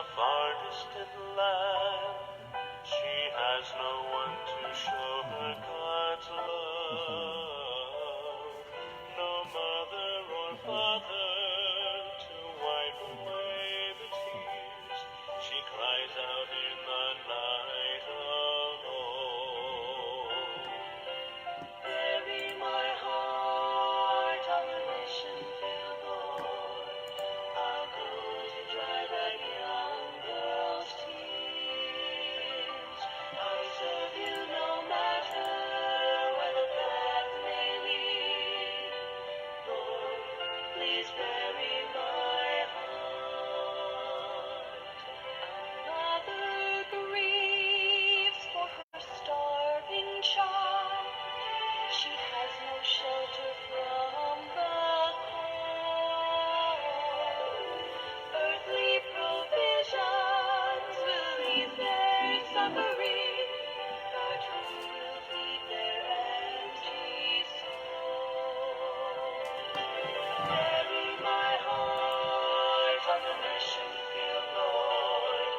a far distant land. She has no one to show her God's love. No mother or father to wipe away the tears. She cries out in the night alone. Bury my heart on the mission field, Lord. I'll go to dry that young girl's tears. I'll serve you no matter where the path may lead. Lord, please bury my heart. A mother grieves for her starving child. She has no shelter from the cold. Earthly provisions will ease their suffering, but who will feed their empty souls? Bury my heart on the mission field, Lord.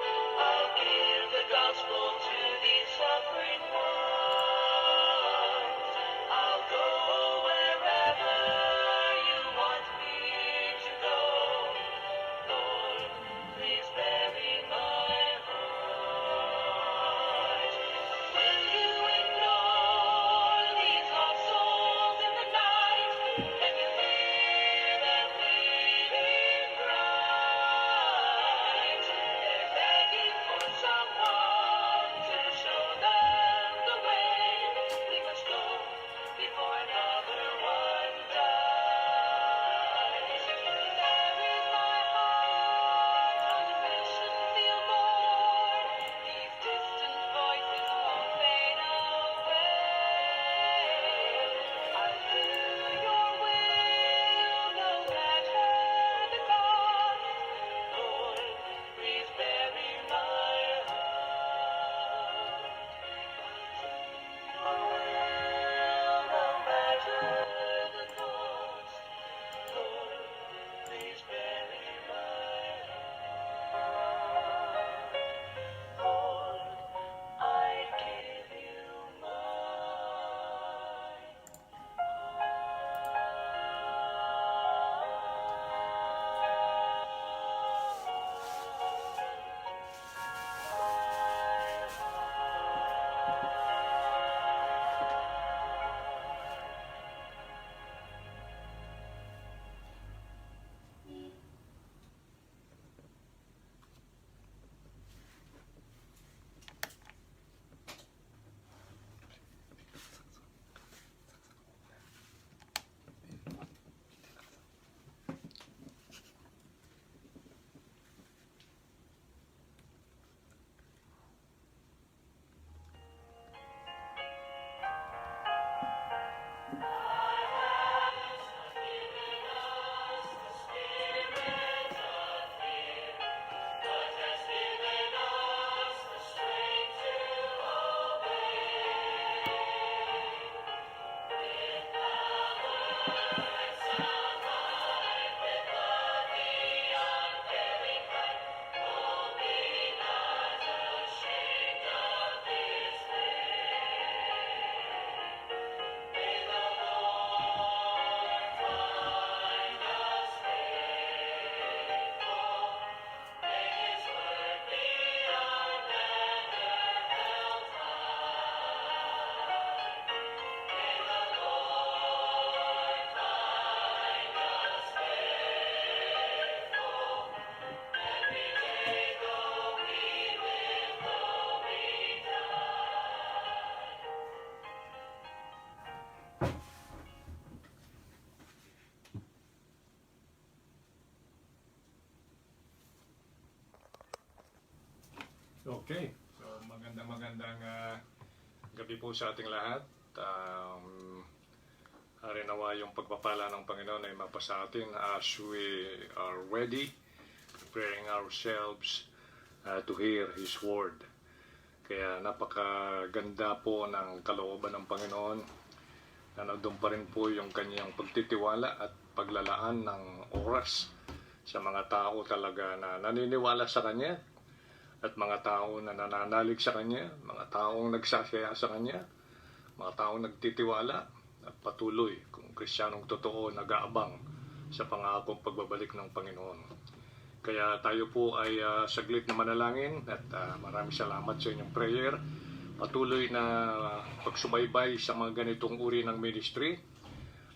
I'll give the gospel to these suffering ones. I'll go wherever you want me to go. Lord, please bury my heart. Will you ignore these lost souls in the night? Can you hear their pleading cries? They're begging for someone to show them the way. We must go before another one dies. Bury my heart on the mission field, Lord. These distant voices won't fade away. I'll do your will, no matter the cost. Lord, please bury my heart. I'll do your will, no matter the cost. Lord, please bury my heart. Lord, I'd give you mine. Okay, so magandang gabi po sa ating lahat. Harinawa yung pagpapala ng Panginoon ay mapasa atin as we are ready, preparing ourselves to hear His Word. Kaya napakaganda po ng kalooban ng Panginoon na nandun pa rin po yung kanyang pagtitiwala at paglalaan ng oras sa mga tao talaga na naniniwala sa Kanya at mga tao na nananalig sa Kanya, mga taong nagsasaya sa Kanya, mga taong nagtitiwala at patuloy kung Kristiyanong totoo nag-aabang sa pangakong pagbabalik ng Panginoon. Kaya tayo po ay saglit na manalangin at maraming salamat sa inyong prayer. Patuloy na pagsubaybay sa mga ganitong uri ng ministry.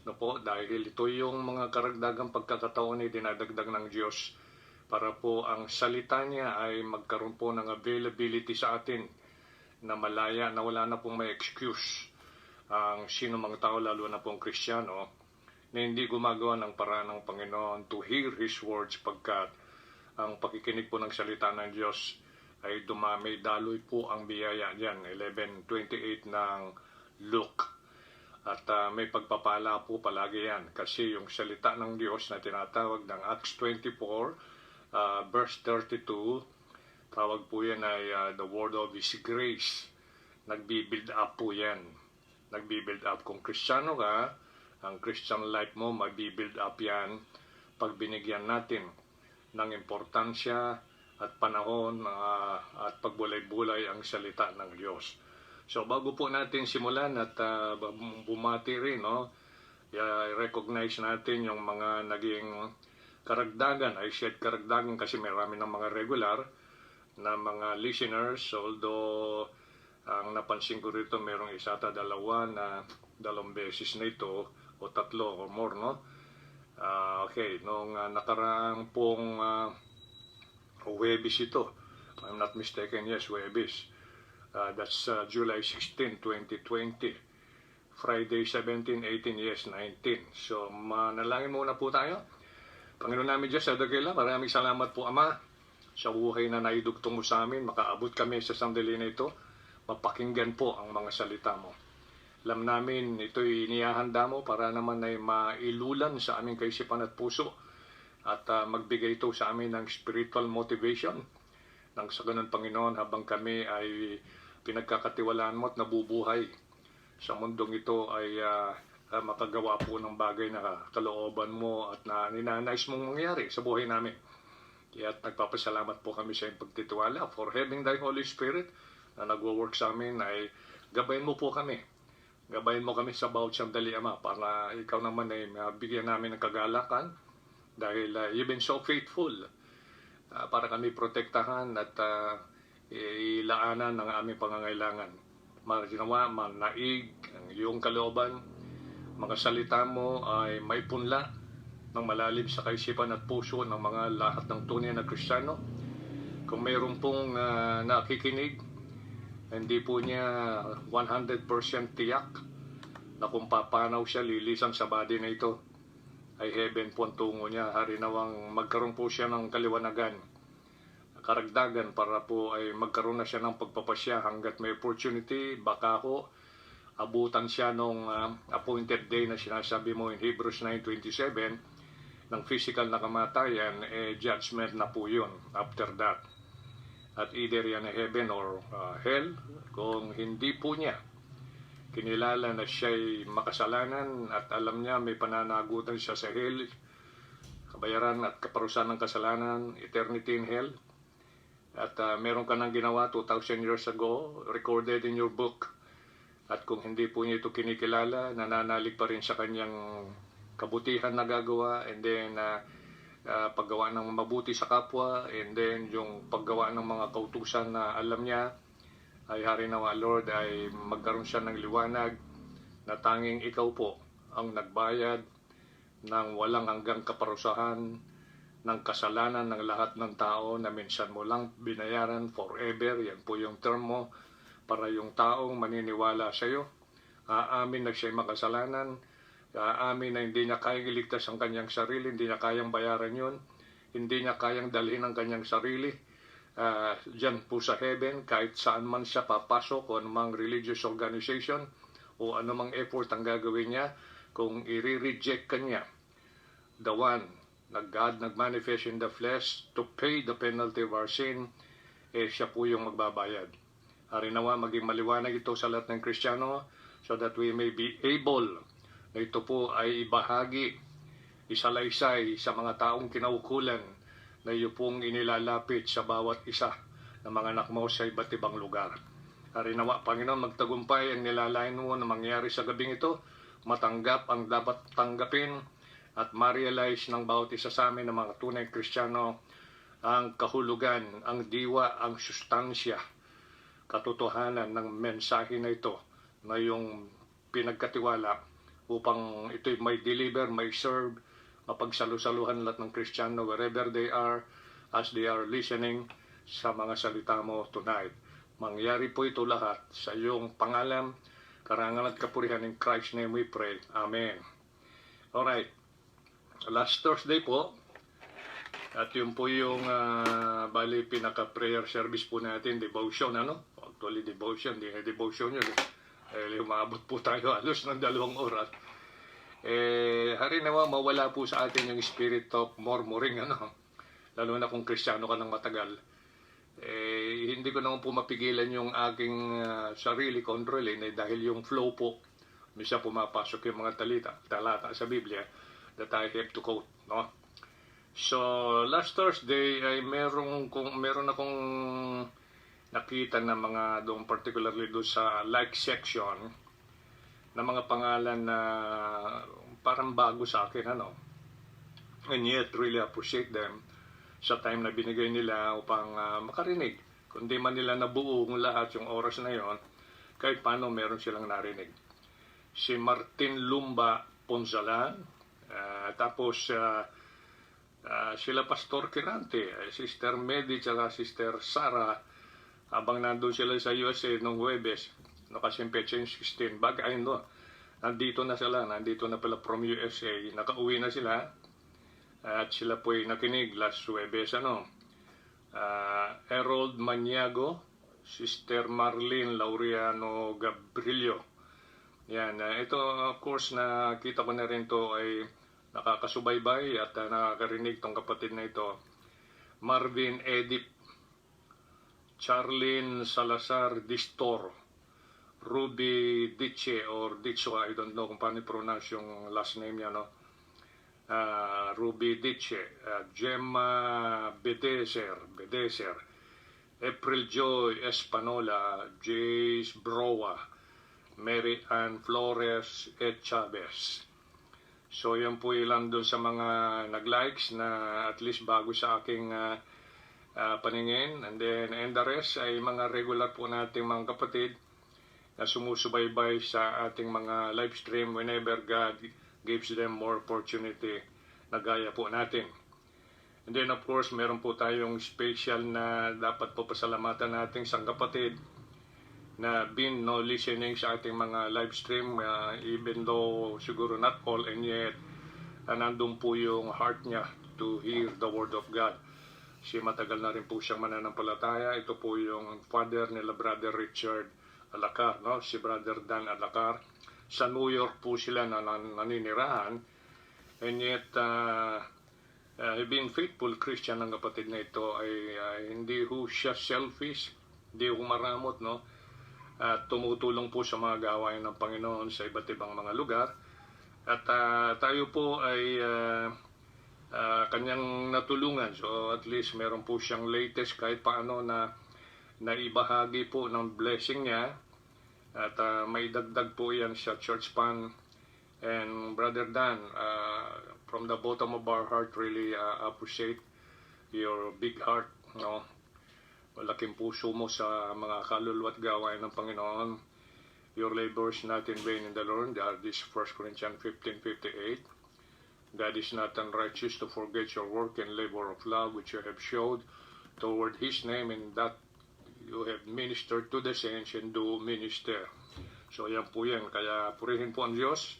No po, dahil ito yung mga karagdagang pagkakataon na dinadagdag ng Diyos para po ang salita niya ay magkaroon po ng availability sa atin na malaya, na wala na pong may excuse ang sino mang tao, lalo na pong Kristiyano, na hindi gumagawa ng paraan ng Panginoon to hear His words, pagkat ang pakikinig po ng salita ng Diyos ay dumami, daloy po ang biyaya diyan. 11:28 ng Luke. At may pagpapala po palagi yan, kasi yung salita ng Diyos na tinatawag ng Acts 24 verse 32, tawag po yan ay the word of His grace. Nagbi-build up po yan. Nagbi-build up. Kung Kristiyano ka, ang Christian life mo, magbi-build up yan pag binigyan natin ng importansya at panahon at pagbulay-bulay ang salita ng Diyos. So bago po natin simulan at bumati rin, no, i-recognize natin yung mga naging karagdagan. I said karagdagan kasi marami ng mga regular na mga listeners, although ang napansin ko rito merong isa at dalawa na dalawang beses na ito o tatlo or more, no? Okay, nung nakaraang pong Huwebes ito, if I'm not mistaken, yes, Huwebes. That's July 16, 2020. Friday 17, 18, yes, 19. So, manalangin muna po tayo. Panginoon namin Diyos, sa dakila, maraming salamat po, Ama, sa buhay na naidugtong mo sa amin. Makaabot kami sa sandali na ito. Mapakinggan po ang mga salita mo. Alam namin, ito'y inihahanda mo para naman ay mailulan sa aming kaisipan at puso at magbigay ito sa amin ng spiritual motivation. Nang sa ganun, Panginoon, habang kami ay pinagkakatiwalaan mo at nabubuhay sa mundong ito, ay makagawa po ng bagay na kalooban mo at na ninanais mong mangyari sa buhay namin. Kaya nagpapasalamat po kami sa iyong pagtitiwala for having thy Holy Spirit na nagwo-work sa amin. Ay gabayin mo po kami. Gabayin mo kami sa bawat sandali, Ama, para ikaw naman ay mabigyan namin ng kagalakan dahil you've been so faithful para kami protektahan at ilaanan ng aming pangangailangan. Maginawa, manaig ang iyong kalooban. Mga salita mo ay maipunla ng malalim sa kaisipan at puso ng mga lahat ng tunay na Kristiyano. Kung mayroon pong nakikinig, hindi po niya 100% tiyak na kung papanaw siya lilisan sa body na ito, ay heaven po ang tungo niya. Harinawang magkaroon po siya ng kaliwanagan, karagdagan, para po ay magkaroon na siya ng pagpapasya hanggat may opportunity. Baka ako abutan siya nung appointed day na sinasabi mo in Hebrews 9:27 ng physical na kamatayan, judgment na po yun after that. At either yan ay heaven or hell. Kung hindi po niya kinilala na siya'y makasalanan at alam niya may pananagutan siya sa hell, kabayaran at kaparusahan ng kasalanan, eternity in hell, at meron ka nang ginawa 2,000 years ago, recorded in your book, at kung hindi po niya ito kinikilala, nananalig pa rin sa kanyang kabutihan na gagawa, and then paggawa ng mabuti sa kapwa, and then yung paggawa ng mga kautusan na alam niya, ay harinawa, Lord, ay magkaroon siya ng liwanag na tanging ikaw po ang nagbayad ng walang hanggang kaparusahan ng kasalanan ng lahat ng tao na minsan mo lang binayaran forever. Yan po yung term mo para yung taong maniniwala sa iyo, aamin na siya'y makasalanan, aamin na hindi niya kayang iligtas ang kanyang sarili, hindi niya kayang bayaran yun, hindi niya kayang dalhin ang kanyang sarili dyan po sa heaven, kahit saan man siya papasok o anumang religious organization o anumang effort ang gagawin niya. Kung i-reject ka niya, the one na God nag-manifest in the flesh to pay the penalty of our sin, siya po yung magbabayad. Harinawa, maging maliwanag ito sa lahat ng Kristiyano so that we may be able na ito po ay ibahagi, isalaysay sa mga taong kinaukulan na iyo pong inilalapit sa bawat isa na mga anak mo sa iba't ibang lugar. Harinawa, Panginoon, magtagumpay ang nilalain mo na mangyari sa gabing ito, matanggap ang dapat tanggapin, at ma-realize ng bawat isa sa amin ng mga tunay Kristiyano ang kahulugan, ang diwa, ang sustansya, katotohanan ng mensahe na ito na yung pinagkatiwala upang ito'y may deliver, may serve, mapagsalusaluhan lahat ng Kristiyano wherever they are as they are listening sa mga salita mo tonight. Mangyari po ito lahat sa iyong pangalan, karangalan at kapurihan, in Christ's name we pray. Amen. Alright. Last Thursday po, at yun po yung bali pinaka-prayer service po natin, devotion, ano? Actually, devotion, hindi na devotion yun. Umabot po tayo halos ng 2 oras. Harinawa, mawala po sa atin yung spirit of murmuring, ano? Lalo na kung Kristiyano ka ng matagal. Hindi ko naman po mapigilan yung aking sarili control dahil yung flow po, misa pumapasok yung mga talata sa Biblia that I have to quote, no? So, last Thursday ay meron akong nakita na mga doon, particularly doon sa like section, na mga pangalan na parang bago sa akin, ano? And yet, really appreciate them sa time na binigay nila upang makarinig. Kundi man nila nabuo lahat yung oras na yon, kahit paano meron silang narinig. Si Martin Lumba Ponzalan, tapos sila Pastor Kirante, Sister Medi, at Sister Sara, habang nandun sila sa USA nung Huwebes, kasi pecha yung 16, bagay no, nandito na pala from USA, nakauwi na sila, at sila po'y nakinig last Huwebes, Harold Maniago, Sister Marlene Laureano Gabrilio. Yan, ito of course nakita ko na rin to ay nakakasubaybay at nakakarinig tong kapatid na ito. Marvin Edip, Charlene Salazar Distor, Ruby Diche or Dicho, I don't know kung paano i-pronounce yung last name niya, no? Ruby Diche, Gemma Bedeser, April Joy Espanola, Jace Broa, Mary Ann Flores et Chavez. So yan po ilan doon sa mga nag-likes na at least bago sa aking paningin. And the rest ay mga regular po nating mga kapatid na sumusubaybay sa ating mga live stream whenever God gives them more opportunity na gaya po natin. And then of course meron po tayong special na dapat po pasalamatan nating isang kapatid na been listening sa ating mga live stream, even though siguro not all, and yet nandun po yung heart niya to hear the word of God. Si matagal na rin po siyang mananampalataya. Ito po yung father nila Brother Richard Alacar, no? Si Brother Dan Alacar. Sa New York po sila naninirahan, and yet being faithful Christian ng kapatid na ito ay hindi ho siya selfish, hindi ho maramot, no? At tumutulong po sa mga gawain ng Panginoon sa iba't ibang mga lugar. At tayo po ay kanyang natulungan. So at least meron po siyang latest kahit paano na naibahagi po ng blessing niya. At may dagdag po yan sa church fund. And Brother Dan, from the bottom of our heart, really appreciate your big heart, no? Malaking puso mo sa mga kaluluwa at gawain ng Panginoon. Your labors not in vain in the Lord. This 1 Corinthians 15:58. God is not unrighteous to forget your work and labor of love which you have showed toward His name, and that you have ministered to the saints and do minister. So yan po yan. Kaya purihin po ang Diyos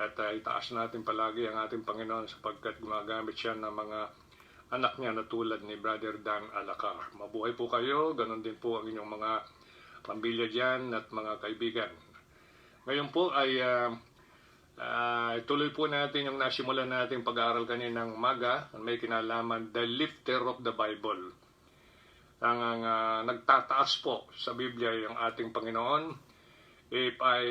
at itaas natin palagi ang ating Panginoon sapagkat gumagamit siya ng mga anak niya na tulad ni Brother Dan Alacar. Mabuhay po kayo, ganun din po ang inyong mga pamilya dyan at mga kaibigan. Ngayon po ay tuloy po natin yung nasimulan natin pag-aaral kaninang umaga, may kinalaman, the lifter of the Bible. Ang nagtataas po sa Biblia yung ating Panginoon. If I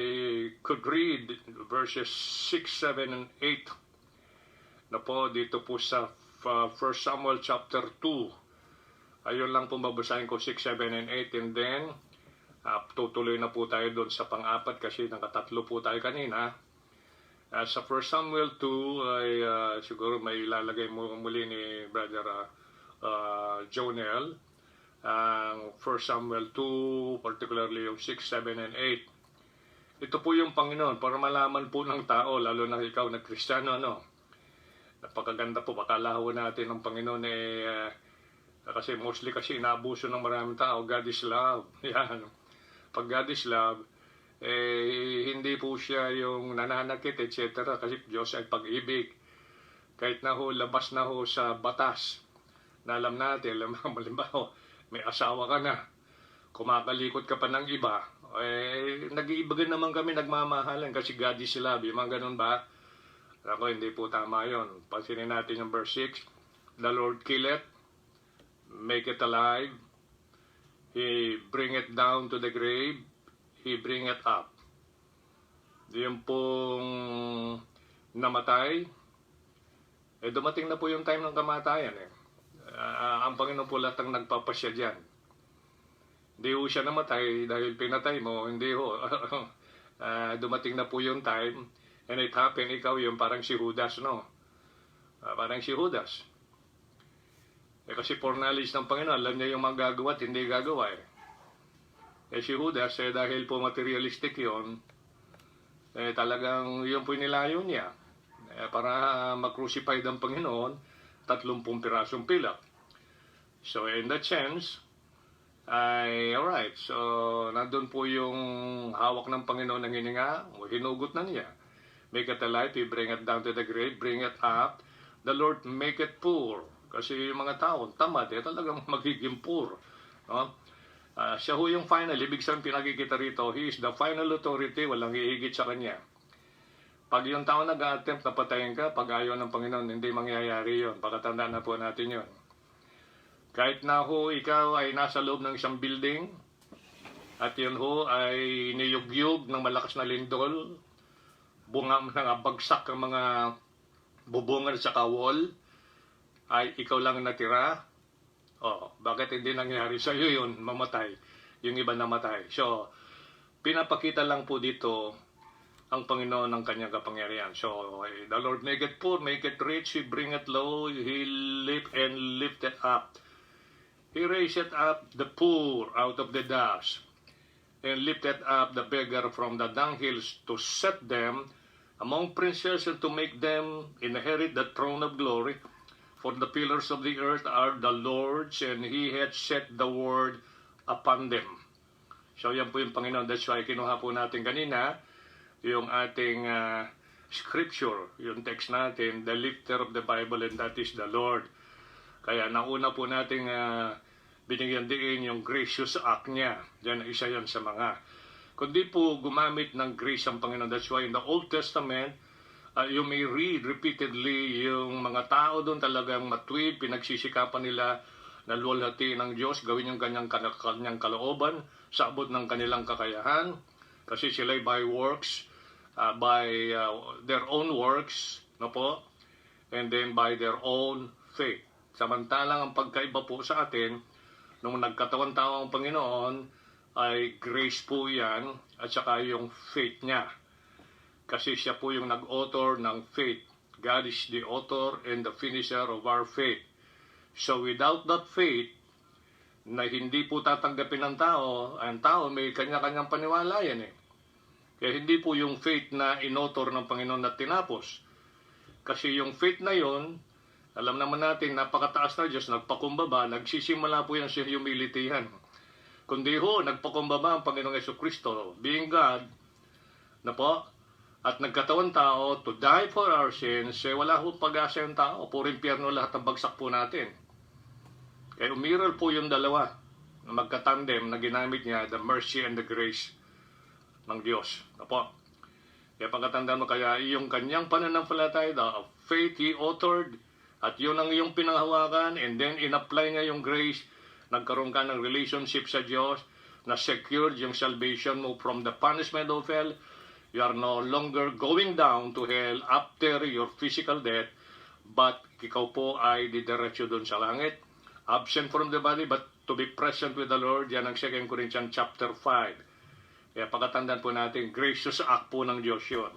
could read verses 6, 7, and 8 na po dito po sa 1 Samuel chapter 2, Ayun lang po babasahin ko 6, 7, and 8, and then tutuloy na po tayo doon sa pang-apat kasi nakatatlo po tayo kanina. Sa 1 Samuel 2 ay siguro may ilalagay mo muli ni Brother Jonel. Ang 1 Samuel 2, particularly yung 6, 7, and 8. Ito po yung Panginoon para malaman po ng tao, lalo na ikaw na Kristiyano, napakaganda po, bakalaho natin ng Panginoon kasi mostly kasi inaabuso ng maraming tao, God is love. Yan. Pag God is love, hindi po siya yung nananakit, etc. Kasi Diyos ay pag-ibig. Kahit na ho, labas na ho sa batas, na alam natin, malimbawa, may asawa ka na, kumakalikot ka pa ng iba, nag-iibagan naman kami, nagmamahalan kasi God is love. Yung mga ganun ba? Ako, hindi po tama yun. Pansinin natin yung verse 6. The Lord killeth, make it alive. He bring it down to the grave. He bring it up. Yung pong namatay, dumating na po yung time ng kamatayan. Ang Panginoon po lahat ang nagpapasya dyan. Hindi ho siya namatay dahil pinatay mo, hindi ho. Dumating na po yung time, and it happened, ikaw yung parang si Judas, no? Parang si Judas. Kasi foreknowledge ng Panginoon, alam niya yung magagawa at hindi gagawa si Judas, dahil po materialistic yun, talagang yun po nilayo niya. Para mag-crucify ang Panginoon, 30 pirasong pilak. So in that sense, alright, so nandun po yung hawak ng Panginoon ng hininga, hinugot na niya. Make it alive, He bring it down to the grave, bring it up. The Lord make it poor. Kasi yung mga tao, tamad, talagang magiging poor. No? Siya ho yung final, ibig sabihin pinakikita rito, He is the final authority, walang hihigit sa Kanya. Pag yung tao nag-attempt na patayin ka, pag ayaw ng Panginoon, hindi mangyayari yun. Pakatandaan na po natin yun. Kahit na ho, ikaw ay nasa loob ng isang building, at yun ho ay niyugyug ng malakas na lindol, bagsak ang mga bubungan sa wall, ay ikaw lang natira. Bakit hindi nangyari sa iyo yun, mamatay, yung iba namatay. So, pinapakita lang po dito ang Panginoon ng kanyang kapangyarihan. So, the Lord make it poor, make it rich, He bring it low, He lift and lift it up. He raised up the poor out of the dust, and lifted up the beggar from the dunghills, to set them among princes, and to make them inherit the throne of glory. For the pillars of the earth are the Lord's, and He hath set the word upon them. So yan po yung Panginoon. That's why kinuha po natin kanina yung ating scripture, yung text natin, the lifter of the Bible, and that is the Lord. Kaya nauna po nating binigyan din yung gracious act niya. Yan, isa yan sa mga. Kundi po gumamit ng grace ang Panginoon. That's why in the Old Testament, you may read repeatedly yung mga tao doon talagang matuwid, pinagsisikapan nila na luwalhati ng Diyos, gawin yung kanyang kalooban sa abot ng kanilang kakayahan. Kasi sila by works, by their own works, no po? And then by their own faith. Samantalang ang pagkaiba po sa atin, nung nagkatawan tao ang Panginoon, ay grace po yan, at saka yung faith niya. Kasi siya po yung nag-author ng faith. God is the author and the finisher of our faith. So without that faith, na hindi po tatanggapin ng tao, ang tao may kanya-kanyang paniwala yan Kaya hindi po yung faith na in-author ng Panginoon na tinapos. Kasi yung faith na yon, alam naman natin, napakataas na Diyos, nagpakumbaba, nagsisimula po yan sa humility yan. Kundi ho, nagpakumbaba ang Panginoong Jesucristo, being God, na po, at nagkatawan tao to die for our sins, wala ho pag-asa yung tao, puro impyerno lahat ang bagsak po natin. Kaya umiral po yung dalawa, na magkatandem na ginamit niya, the mercy and the grace ng Diyos. Na po. Kaya pagkatandaan mo, kaya yung kanyang pananampalataya, the faith He authored, at yun ang iyong pinanghawakan, and then in-apply niya yung grace, nagkaroon ka ng relationship sa Diyos, na secured yung salvation mo from the punishment of hell. You are no longer going down to hell after your physical death, but ikaw po ay didiretso doon sa langit Absent from the body, but to be present with the Lord. Yan ang 2 Corinthians chapter 5. Kaya pagkatandaan po natin, gracious act po ng Diyos yun.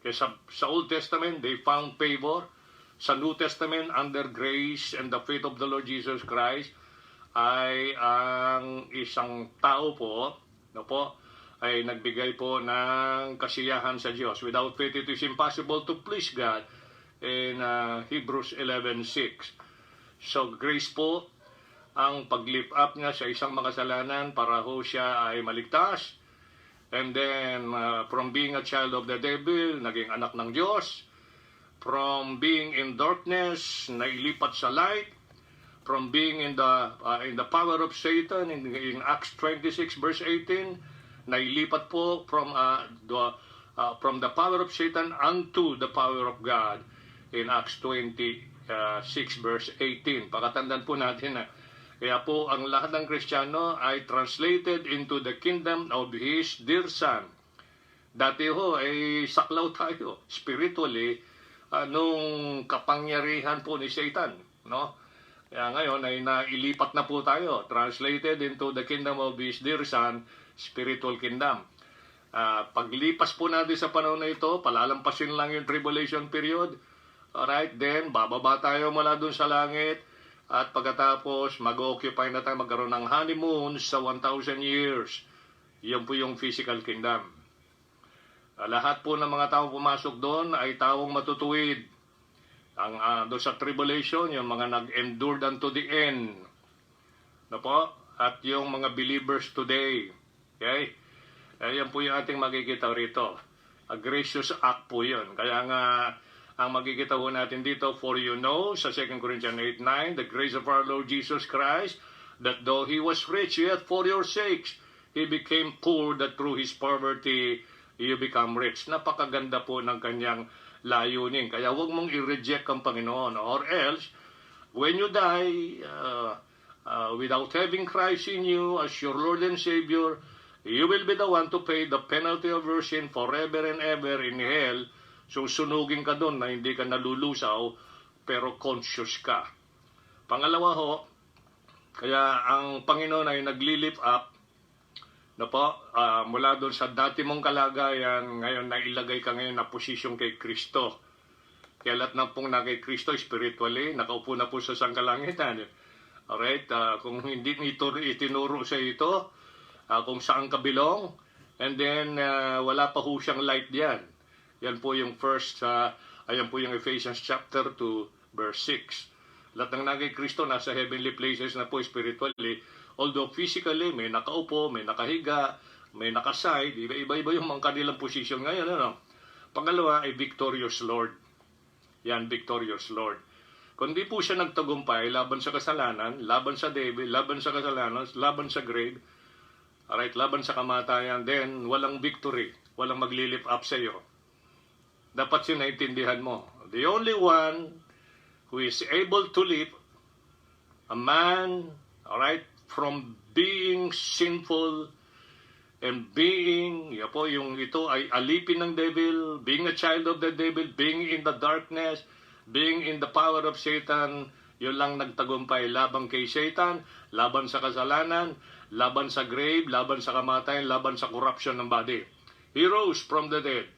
Kaya sa Old Testament, they found favor. Sa New Testament, under grace and the faith of the Lord Jesus Christ, ay ang isang tao po, ay nagbigay po ng kasiyahan sa Diyos. Without faith, it is impossible to please God in Hebrews 11:6. So, grace po ang pag-lift up niya sa isang makasalanan para ho siya ay maligtas. And then, from being a child of the devil, naging anak ng Diyos. From being in darkness, nailipat sa light. From being in the power of Satan, in Acts 26 verse 18, nailipat po from the power of Satan unto the power of God in Acts 26 verse 18. Pakatandaan po natin na kaya po ang lahat ng Kristiyano ay translated into the kingdom of His dear Son. Dati ho ay saklaw tayo spiritually nung kapangyarihan po ni Satan, no? Kaya ngayon ay nailipat na po tayo, translated into the kingdom of His dear Son, spiritual kingdom. Paglipas po natin sa panahon na ito, palalampasin lang yung tribulation period. Alright, then bababa tayo mula dun sa langit. At pagkatapos, mag-occupy na tayo, magkaroon ng honeymoon sa 1,000 years. Yan po yung physical kingdom. Lahat po ng mga taong pumasok doon ay taong matutuwid. Doon sa tribulation, yung mga nag-endured unto the end. No po? At yung mga believers today. Okay? Yan po yung ating makikita rito. A gracious act po yun. Kaya nga, ang makikita po natin dito, for you know, sa 2 Corinthians 8:9, the grace of our Lord Jesus Christ, that though He was rich, yet for your sakes, He became poor, that through His poverty, you become rich. Napakaganda po ng kanyang layunin. Kaya huwag mong i-reject ang Panginoon. Or else, when you die, without having Christ in you as your Lord and Savior, you will be the one to pay the penalty of your sin forever and ever in hell. So, sunugin ka doon na hindi ka nalulusaw, pero conscious ka. Pangalawa ho, kaya ang Panginoon ay nagli-lift up, na po, mula doon sa dati mong kalagayan, ngayon nailagay ka ngayon na posisyon kay Kristo. Kaya lahat na pong na kay Kristo spiritually, nakaupo na po sa sangkalangitan. Alright, kung hindi ito itinuro sa ito, kung saan ka belong, and then wala pa ho siyang light diyan. Yan po yung ayan po yung Ephesians chapter 2 verse 6. Lahat ng nagay Kristo nasa heavenly places na po spiritually. Although physically may nakaupo, may nakahiga, may nakaside, iba-iba yung mga kanilang posisyon ngayon. Ano? Pangalawa ay victorious Lord. Yan, victorious Lord. Kung di po siya nagtagumpay laban sa kasalanan, laban sa devil, laban sa kasalanan, laban sa grave, alright, laban sa kamatayan, then walang victory, walang maglilift up sa iyo. Dapat sinaintindihan mo. The only one who is able to lift a man, alright, from being sinful and being, yung ito ay alipin ng devil, being a child of the devil, being in the darkness, being in the power of Satan, yun lang nagtagumpay laban kay Satan, laban sa kasalanan, laban sa grave, laban sa kamatayan, laban sa corruption ng body. He rose from the dead.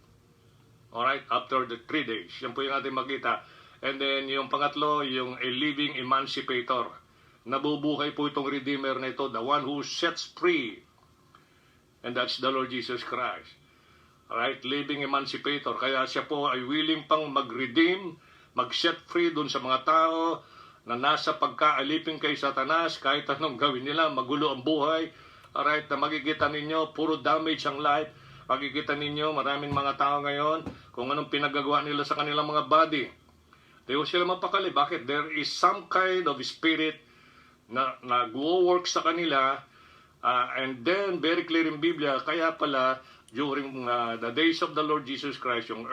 Alright, after the 3 days. Yan po yung ating makita. And then, yung pangatlo, yung a living emancipator. Nabubuhay po itong Redeemer na ito, the one who sets free. And that's the Lord Jesus Christ. Alright, living emancipator. Kaya siya po ay willing pang mag-redeem, mag-set free dun sa mga tao na nasa pagkaalipin kay Satanas, kahit anong gawin nila, magulo ang buhay. Alright, na makikita ninyo, puro damage ang life. Makikita ninyo, maraming mga tao ngayon, kung anong pinagagawa nila sa kanilang mga body. Di ko sila mapakali. Bakit? There is some kind of spirit na nag-work sa kanila, and then, very clear in Biblia, kaya pala, during the days of the Lord Jesus Christ, yung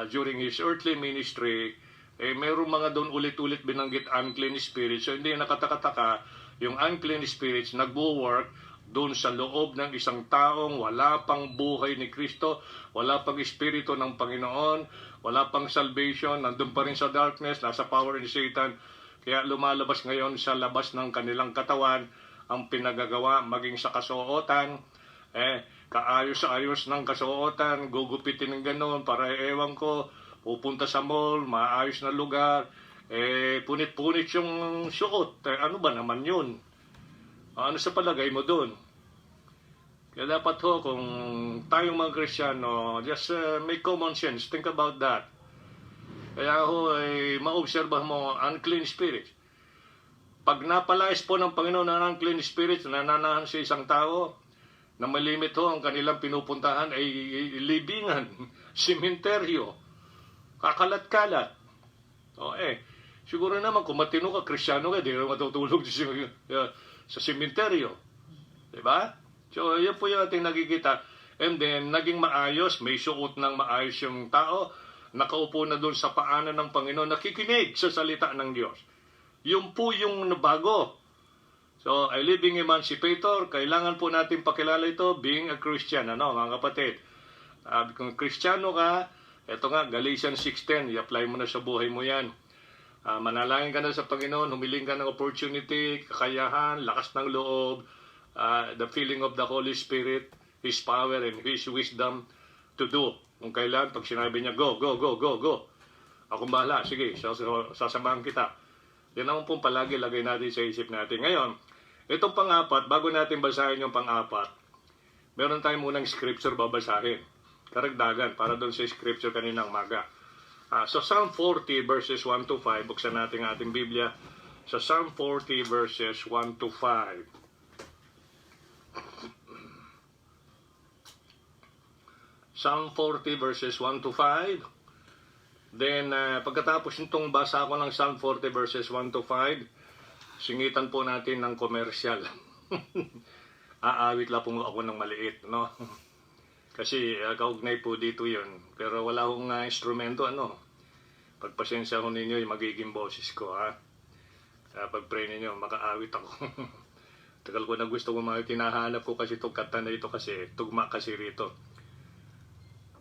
during His earthly ministry, mayroong mga doon ulit-ulit binanggit unclean spirits. So, hindi nakataka-taka, yung unclean spirits nag-work doon sa loob ng isang taong wala pang buhay ni Kristo, wala pang espiritu ng Panginoon, wala pang salvation, nandun pa rin sa darkness, nasa power ni Satan. Kaya lumalabas ngayon sa labas ng kanilang katawan ang pinagagawa maging sa kasuotan. Kaayos-ayos ng kasuotan, gugupitin ng gano'n para ewan ko, pupunta sa mall, maayos na lugar, punit-punit yung suot. Ano ba naman yun? Ano sa palagay mo doon? Kaya dapat ho, kung tayong mga Kristiyano, just make common sense. Think about that. Kaya ho, maobserba mo, unclean spirit. Pag napalais po ng Panginoon ng unclean spirit na nananahan sa isang tao, na malimit ho ang kanilang pinupuntahan ay libingan, simenteryo, kakalat-kalat. Siguro naman kung matino ka, Kristiyano ka, di ka matutulog sa simenteryo. Diba? So, yan po yung ating nakikita. And then, naging maayos, may suot ng maayos yung tao, nakaupo na doon sa paanan ng Panginoon, nakikinig sa salita ng Diyos. Yung po yung nabago. So, a living emancipator, kailangan po natin pakilala ito, being a Christian, mga kapatid. Kung Kristiyano ka, eto nga, Galatians 6:10, i-apply mo na sa buhay mo yan. Manalangin ka na sa Panginoon, humiling ka ng opportunity, kakayahan, lakas ng loob, the feeling of the Holy Spirit, His power and His wisdom to do. Kung kailan, pag sinabi niya, go, go, go, go, go. Akong bahala, sige, sasamahan kita. Yan naman pong palagi lagay natin sa isip natin. Ngayon, itong pang-apat, bago natin basahin yung pang-apat, meron tayong munang scripture babasahin. Karagdagan, para doon sa scripture kaninang maga. Sa Psalm 40 verses 1 to 5, buksan natin ang ating Biblia. Sa Psalm 40 verses 1 to 5. Psalm 40 verses 1 to 5. Then, pagkatapos nitong basa ko ng Psalm 40 verses 1 to 5, singitan po natin ng komersyal. Aawit lang po ako ng maliit, no? Kasi kaugnay po dito yun. Pero wala akong instrumento, Pagpasensya ko ninyo yung magiging boses ko, ha? Pag-pray ninyo, makaawit ako. Tagal ko na gusto ko tinahanap ko kasi itong kanta na ito kasi tugma kasi rito.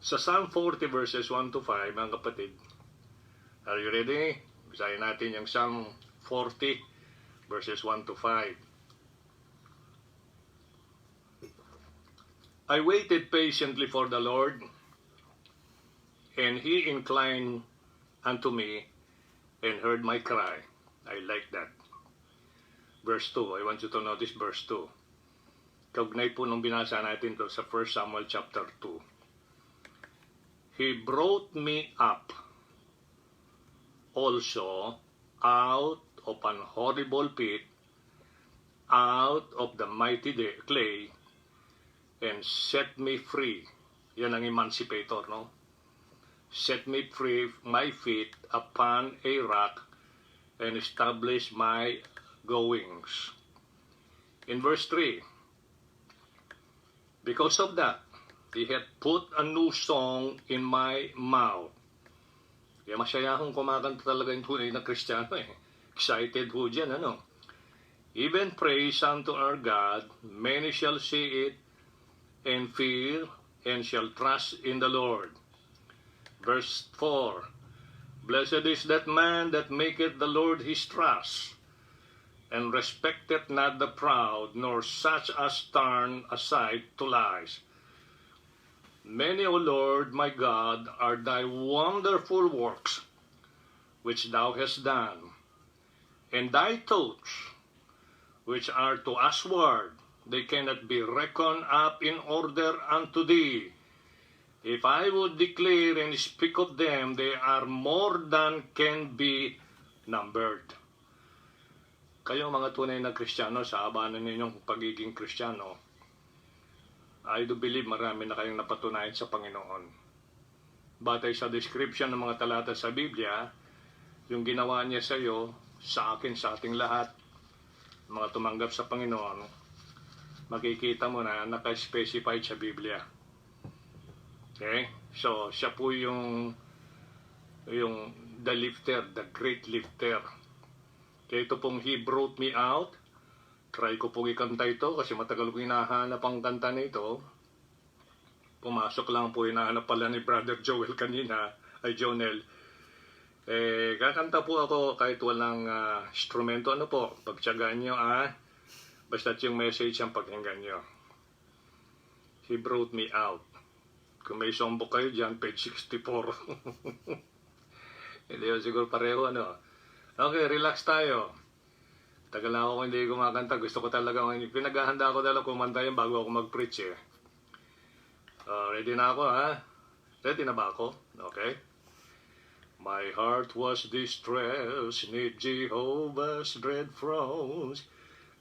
Sa Psalm 40 verses 1 to 5, mga kapatid, are you ready? Basahin natin yung Psalm 40 verses 1 to 5. I waited patiently for the Lord, and He inclined unto me and heard my cry. I like that. Verse 2, I want you to notice verse 2. Kaugnay po nung binasa natin to sa 1 Samuel chapter 2. He brought me up also out of an horrible pit, out of the mighty clay, and set me free. Yan ang emancipator, no? Set me free, my feet upon a rock, and establish my goings. In verse 3, because of that, He had put a new song in my mouth. Kaya masayahong kumakanta talaga yung tunay na Kristiyano, Excited ho dyan, Even praise unto our God, many shall see it, and fear, and shall trust in the Lord. Verse 4, Blessed is that man that maketh the Lord his trust, and respecteth not the proud, nor such as turn aside to lies. Many, O Lord, my God, are thy wonderful works, which thou hast done, and thy thoughts, which are to usward, they cannot be reckoned up in order unto thee. If I would declare and speak of them, they are more than can be numbered. Kayo mga tunay na Kristiyano, sa abanan ninyong pagiging Kristiyano, I do believe marami na kayong napatunayan sa Panginoon. Batay sa description ng mga talata sa Biblia, yung ginawa niya sa iyo, sa akin, sa ating lahat, mga tumanggap sa Panginoon, makikita mo na naka-specified sa Biblia. Okay? So, siya po yung the lifter, the great lifter. Kaya ito pong He brought me out. Try ko pong ikanta ito kasi matagal ko hinahanap ang kanta nito. Pumasok lang po, hinahanap pala ni Brother Joel kanina, ay Jonel. Kakanta po ako kahit walang instrumento. Ano po, pagtsagaan nyo basta't yung message ang pakinggan nyo. He brought me out. Kung may songbook kayo dyan, page 64. Hindi yun siguro pareho, ano. Okay, relax tayo. Tagal na ako hindi kumakanta. Gusto ko talaga, pinaghahanda ko talaga kumanta yun bago ako mag-preach eh. Ready na ako, Ready na ba ako? Okay. My heart was distressed, 'neath Jehovah's dread frowns,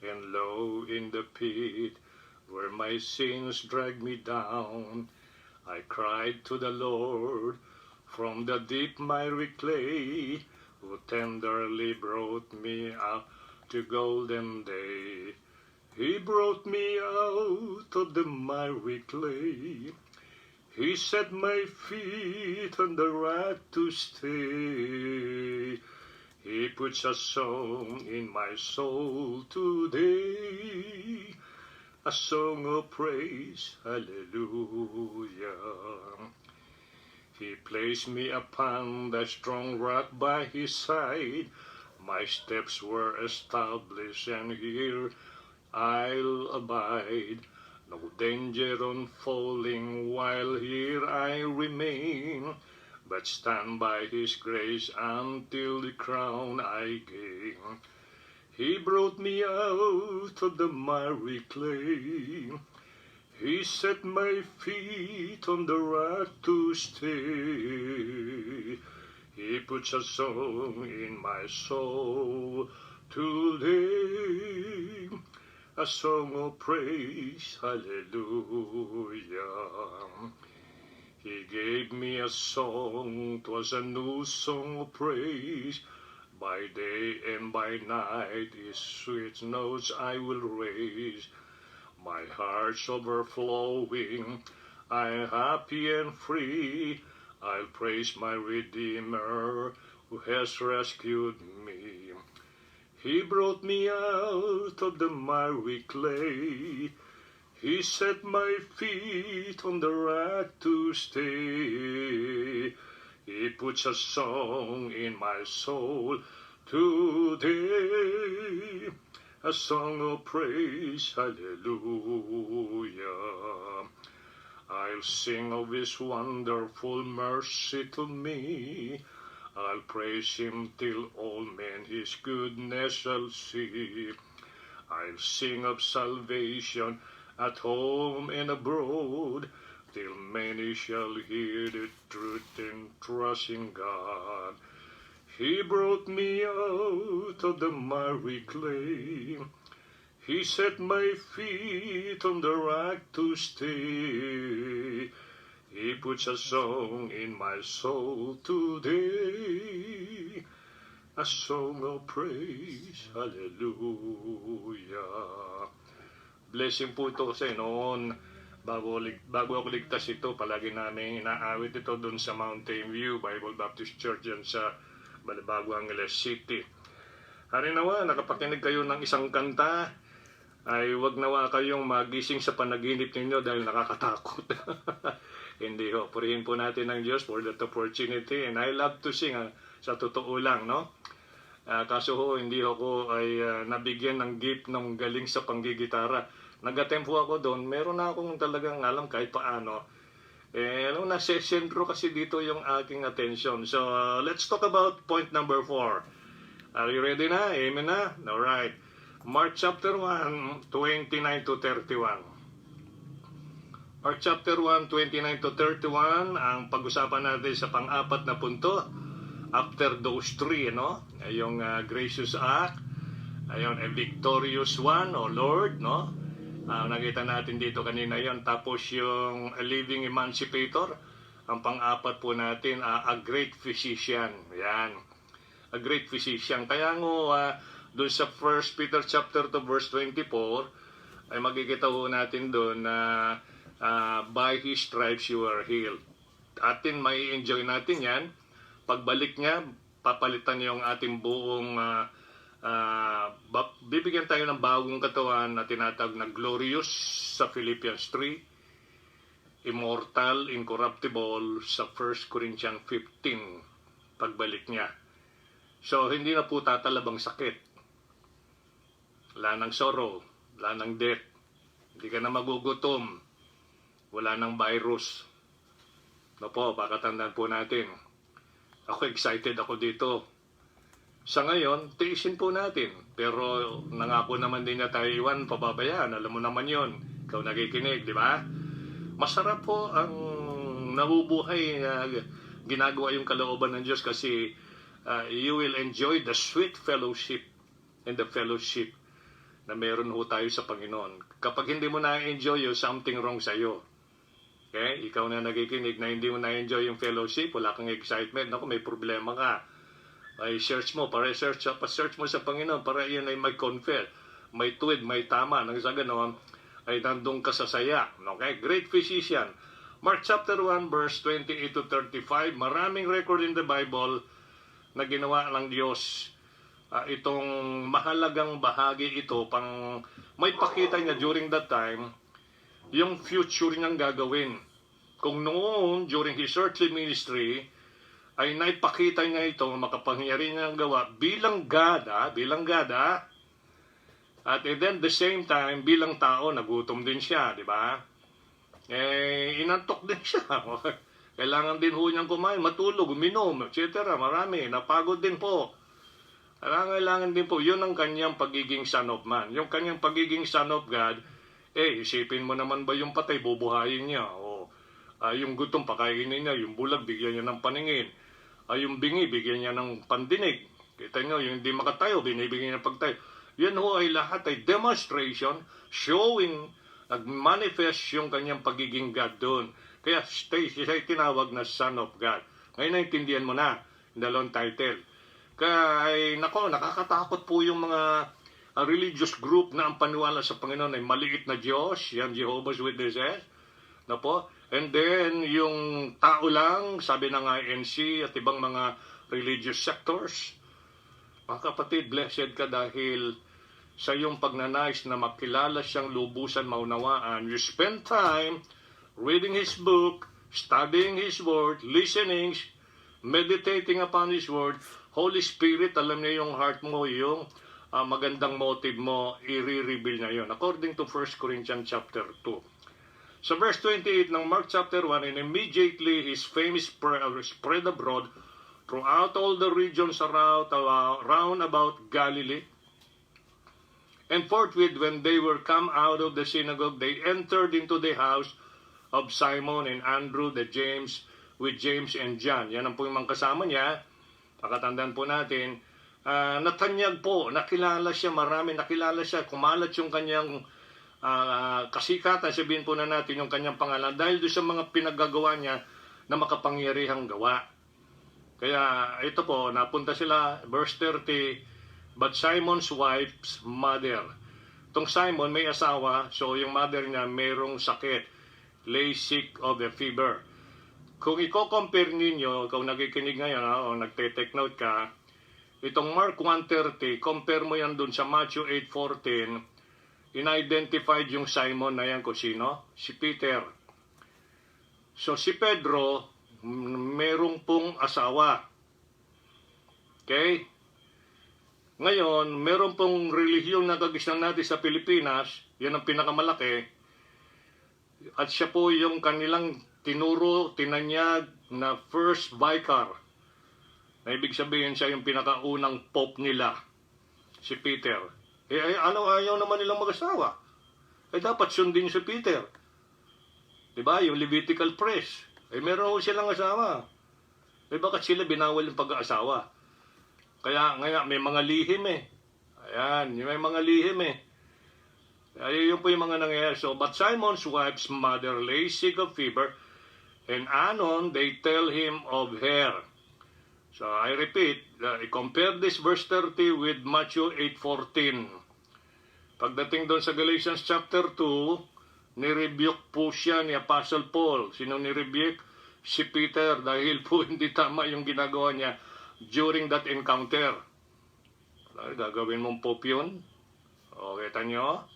and low in the pit, where my sins dragged me down, I cried to the Lord from the deep miry clay, who tenderly brought me out to golden day. He brought me out of the miry clay. He set my feet on the rock to stay. He puts a song in my soul today, a song of praise, hallelujah. He placed me upon the strong rock by his side. My steps were established, and here I'll abide. No danger on falling while here I remain, but stand by his grace until the crown I gain. He brought me out of the miry clay. He set my feet on the rock to stay. He puts a song in my soul today, a song of praise, hallelujah. He gave me a song, 'twas a new song of praise. By day and by night his sweet notes I will raise. My heart's overflowing, I'm happy and free. I'll praise my Redeemer who has rescued me. He brought me out of the miry clay. He set my feet on the rock to stay. He puts a song in my soul today, a song of praise, hallelujah. I'll sing of his wonderful mercy to me. I'll praise him till all men his goodness shall see. I'll sing of salvation at home and abroad, till many shall hear the truth and trust in God. He brought me out of the miry clay. He set my feet on the rock to stay. He puts a song in my soul today, a song of praise, hallelujah. Blessing po ito kasi noon, bago ako ligtas ito, palagi namin inaawit ito doon sa Mountain View Bible Baptist Church yan sa Balibago, Angeles City. Hari nawa, nakapakinig kayo ng isang kanta, ay wag nawa kayong magising sa panaginip ninyo dahil nakakatakot. Hindi ho, purihin po natin ng Diyos for that opportunity, and I love to sing, sa totoo lang, no? Kaso ho, hindi ako ay nabigyan ng gift ng galing sa panggigitara. Nag-attempt po ako doon, meron na akong talagang alam kahit paano. Nasa sentro kasi dito yung aking attention. So, let's talk about point number 4. Are you ready na? Amen na? Alright. Mark chapter 1, 29 to 31. Mark chapter 1, 29 to 31, ang pag-usapan natin sa pang-apat na punto. After those three, no? Yung gracious act, yung a victorious one, o Lord, no? Nakita natin dito kanina yon. Tapos yung a living emancipator, ang pang-apat po natin, a great physician. Yan. A great physician. Kaya doon sa 1 Peter chapter 2 verse 24, ay makikita po natin doon na by His stripes you are healed. Atin may enjoy natin yan. Pagbalik niya, papalitan niya yung ating buong bibigyan tayo ng bagong katawan na tinatawag na glorious sa Philippians 3, immortal, incorruptible sa 1 Corinthians 15. pagbalik niya. So, hindi na po tatalabang sakit. Wala ng sorrow, wala ng death. Hindi ka na magugutom. Wala ng virus. No po, pakatandaan po natin. Ako excited ako dito. Sa ngayon, tiisin po natin. Pero nangako naman din na Taiwan, pababayaan. Alam mo naman yon. Ikaw nakikinig, di ba? Masarap po ang nabubuhay na ginagawa yung kalooban ng Diyos kasi you will enjoy the sweet fellowship and the fellowship na meron ho tayo sa Panginoon. Kapag hindi mo na-enjoy yun, something wrong sa'yo. Okay? Ikaw na nakikinig na hindi mo na-enjoy yung fellowship, wala kang excitement, naku, may problema ka. Ay, search mo, pa-search mo sa Panginoon, para yun ay may confess, may tuwid, may tama. Nang sa ganoon, ay nandun ka sa saya. Okay? Great physician. Mark chapter 1, verse 28 to 35, maraming record in the Bible na ginawa ng Diyos. Itong mahalagang bahagi ito, pang may pakita niya during that time, yung future niyang gagawin. Kung noon, during his earthly ministry, ay naipakita niya ito, makapangyari niyang gawa bilang God, at then the same time, bilang tao, nagutom din siya, di ba? Inantok din siya. Kailangan din ho niyang kumain, matulog, uminom, etc. Marami, napagod din po. Kailangan din po, yun ang kanyang pagiging son of man. Yung kanyang pagiging son of God, isipin mo naman ba yung patay, bubuhayin niya. O yung gutom, pakainin niya. Yung bulag, bigyan niya ng paningin. Yung bingi, bigyan niya ng pandinig. Kita niyo, yung hindi makatayo, binibigyan niya pagtayo. Yan ho ay lahat ay demonstration, showing, nag-manifest yung kanyang pagiging God doon. Kaya siya ay tinawag na Son of God. Ngayon naintindihan mo na, dalawang title. Kaya ay, nakakatakot po yung mga religious group na ang paniwala sa Panginoon ay maliit na Diyos, yan Jehovah's Witnesses, na po. And then, yung tao lang, sabi ng INC at ibang mga religious sectors, mga kapatid, blessed ka dahil sa iyong pagnanais na makilala siyang lubusan maunawaan. You spend time reading His book, studying His Word, listening, meditating upon His Word. Holy Spirit, alam niya yung heart mo, yung magandang motive mo, i-reveal niya yun. According to 1 Corinthians chapter 2. So verse 28 ng Mark chapter 1, and immediately his fame spread abroad throughout all the regions round about Galilee. And forthwith, when they were come out of the synagogue, they entered into the house of Simon and Andrew, with James and John. Yan ang po yung mga kasama niya. Pakatandaan po natin, natanyag po, nakilala siya, kumalat yung kanyang kasikatan, sabihin po na natin yung kanyang pangalan, dahil doon sa mga pinagagawa niya na makapangyarihang gawa. Kaya ito po, napunta sila, verse 30, but Simon's wife's mother. Itong Simon may asawa, so yung mother niya mayroong sakit, lay sick of a fever. Kung i-compare ninyo, kung nakikinig ngayon o nagte-take note ka, itong Mark 1:30, compare mo yan dun sa Matthew 8:14, in-identified yung Simon na yan kung sino? Si Peter. So si Pedro, merong pong asawa. Okay? Ngayon, meron pong relihiyon na kagisnan natin sa Pilipinas, yan ang pinakamalaki, at siya po yung kanilang tinanyag na first vicar. Na ibig sabihin siya yung pinakaunang pope nila, si Peter. Ayaw naman nilang mag-asawa. Dapat sundin si Peter. Diba? Yung Levitical priest. Meron silang asawa. Bakit sila binawal yung pag-aasawa? Kaya may mga lihim Ayan, may mga lihim Yun po yung mga nangyayari. So, but Simon's wife's mother lay sick of fever, and anon they tell him of her. So, I repeat, I compare this verse 30 with Matthew 8:14. Pagdating doon sa Galatians chapter 2, nirebuke po siya ni Apostle Paul. Sino nirebuke? Si Peter, dahil po hindi tama yung ginagawa niya during that encounter. Gagawin mong pope yun? O, kita nyo?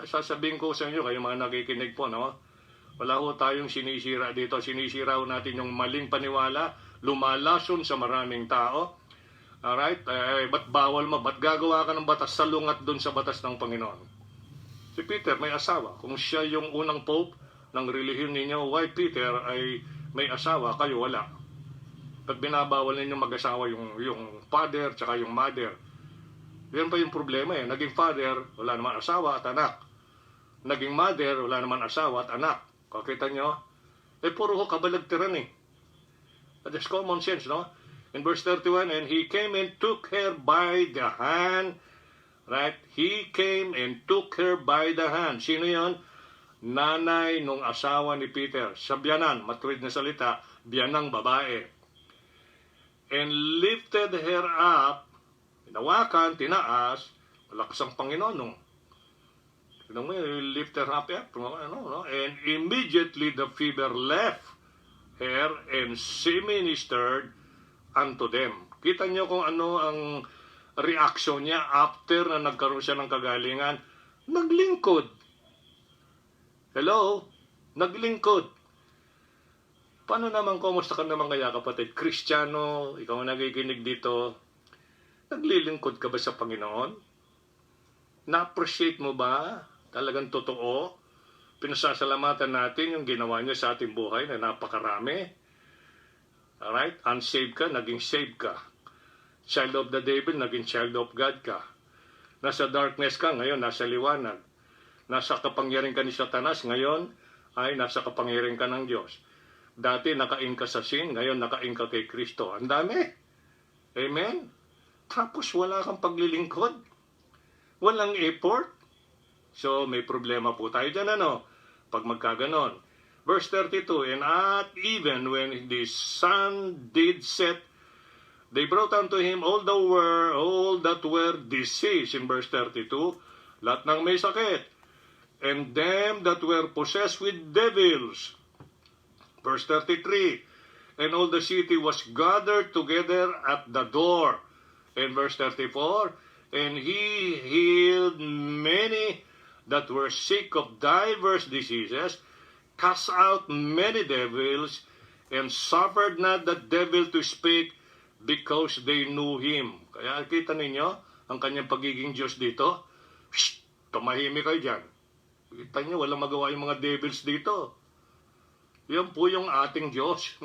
Sasabihin ko sa inyo, kayo mga nakikinig po, no? Wala ho tayong sinisira dito. Sinisira ho natin yung maling paniwala, lumalason sa maraming tao. Alright? Ba't bawal mo? Ba't gagawa ka ng batas? Salungat dun sa batas ng Panginoon. Si Peter may asawa. Kung siya yung unang pope ng relihiyon ninyo, why Peter ay may asawa, kayo wala? Ba't binabawal ninyo mag-asawa yung father tsaka yung mother? Yan pa yung problema eh. Naging father, wala naman asawa at anak. Naging mother, wala naman asawa at anak. Kakita nyo? Puro ho kabalagtiran eh. That is common sense, no? In verse 31, and he came and took her by the hand. Right? He came and took her by the hand. Sino yon? Nanay nung asawa ni Peter. Sa biyanan, matuwid na salita, biyanang babae. And lifted her up, hinawakan, tinaas, malakas ang Panginoon nung. Lift her up, and immediately the fever left her and she ministered unto them. Kita nyo kung ano ang reaction niya after na nagkaroon siya ng kagalingan. Naglingkod. Hello? Naglingkod. Paano naman, kumusta ka naman kaya kapatid? Kristiyano, ikaw ang nakikinig dito. Naglilingkod ka ba sa Panginoon? Na-appreciate mo ba? Talagang totoo? Pinasasalamatan natin yung ginawa niya sa ating buhay na napakarami. Alright? Unsaved ka, naging saved ka. Child of the devil, naging child of God ka. Nasa darkness ka, ngayon nasa liwanag. Nasa kapangyarihan ka ni Satanas, ngayon ay nasa kapangyarihan ka ng Diyos. Dati nakain ka sa sin, ngayon nakain ka kay Kristo. Ang dami. Amen? Tapos wala kang paglilingkod. Walang effort. So may problema po tayo dyan, ano? Pag magkaganon. Verse 32, and at even when the sun did set, they brought unto him all that were diseased, in verse 32, lahat ng may sakit, and them that were possessed with devils. Verse 33, and all the city was gathered together at the door. In verse 34, and he healed many that were sick of divers diseases, cast out many devils, and suffered not the devil to speak, because they knew him. Kaya kita ninyo ang kanyang pagiging Diyos dito. Shh! Tumahimik kayo dyan. Kita nyo, walang magawa yung mga devils dito. Yan po yung ating Diyos.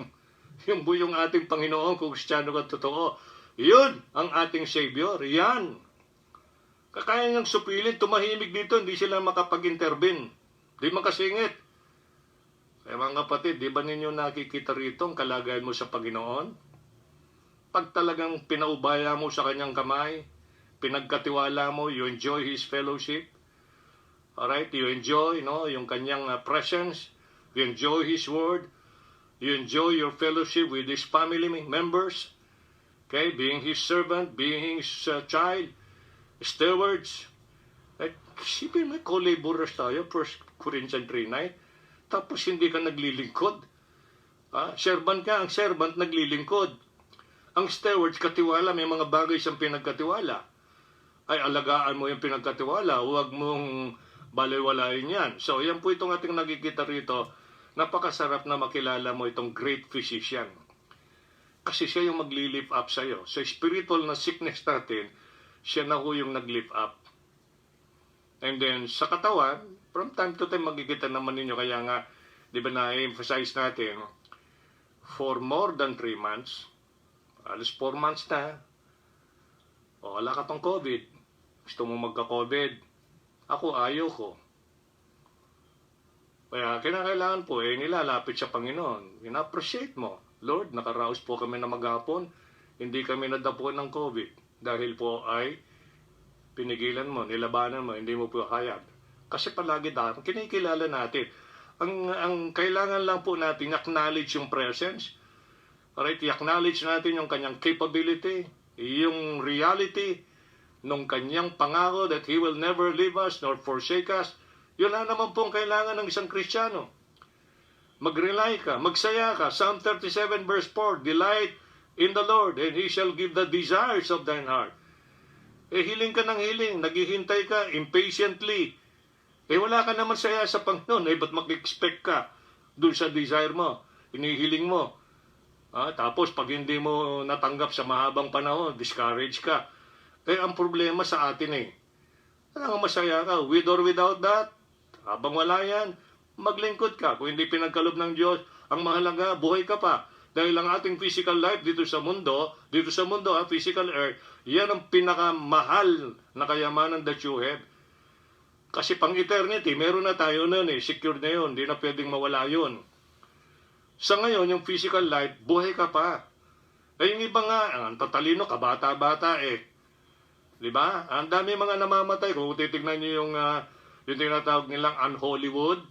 Yan po yung ating Panginoon, kung Kristiyano ka totoo. Yun ang ating Savior. Yan. Kaya niyang supilin, tumahimik dito, hindi sila makapag-intervene. Di makasingit. Kaya mga kapatid, di ba ninyo nakikita rito ang kalagayan mo sa Panginoon? Pag talagang pinaubaya mo sa kanyang kamay, pinagkatiwala mo, you enjoy His fellowship. Alright, you enjoy yung kanyang presence. You enjoy His word. You enjoy your fellowship with His family members. Okay, being His servant, being His child. Stewards. Isipin mo, co-laborers tayo, 1 Corinthians 3:9. Tapos hindi ka naglilingkod. Servant ka, ang servant naglilingkod. Ang stewards, katiwala, may mga bagay siyang pinagkatiwala. Ay, alagaan mo yung pinagkatiwala, huwag mong baliwalain yan. So, yan po itong ating nakikita rito. Napakasarap na makilala mo itong great physician. Kasi siya yung magli-lift up sa'yo. Sa spiritual na sickness natin, siya na ho yung nag-lift up. And then, sa katawan, from time to time, magkikita naman ninyo. Kaya nga, di ba na-emphasize natin, for more than 3 months, alas 4 months na, wala ka pang COVID. Gusto mo magka-COVID. Ako, ayaw ko. Kaya kinakailangan po, nilalapit sa Panginoon. Ina-appreciate mo. Lord, nakaraos po kami na maghapon. Hindi kami nadapuan ng COVID. Dahil po ay pinigilan mo, nilabanan mo, hindi mo po hayag. Kasi palagi dapat, kinikilala natin. Ang kailangan lang po natin, acknowledge yung presence. Alright, i-acknowledge natin yung kanyang capability, yung reality, nung kanyang pangako that He will never leave us nor forsake us. Yun lang naman po ang kailangan ng isang Kristiyano. Mag-rely ka, magsaya ka. Psalm 37 verse 4, delight in the Lord, and He shall give the desires of thine heart. Hiling ka ng hiling, naghihintay ka impatiently. Wala ka naman saya sa Panginoon, ba't mag-expect ka dun sa desire mo, inihiling mo. Tapos pag hindi mo natanggap sa mahabang panahon, discourage ka. Ang problema sa atin kailangan masaya ka, with or without that. Habang wala yan, maglingkod ka. Kung hindi pinagkalob ng Diyos, ang mahalaga, buhay ka pa. Dahil ang ating physical life dito sa mundo, physical earth, yan ang pinakamahal na kayamanan that you have. Kasi pang eternity, meron na tayo nun secure na yun, hindi na pwedeng mawala yun. Sa ngayon, yung physical life, buhay ka pa. Yung iba nga, ang tatalino, kabata-bata Di ba? Ang dami mga namamatay. Kung titignan nyo yung tinatawag nilang un-Hollywood,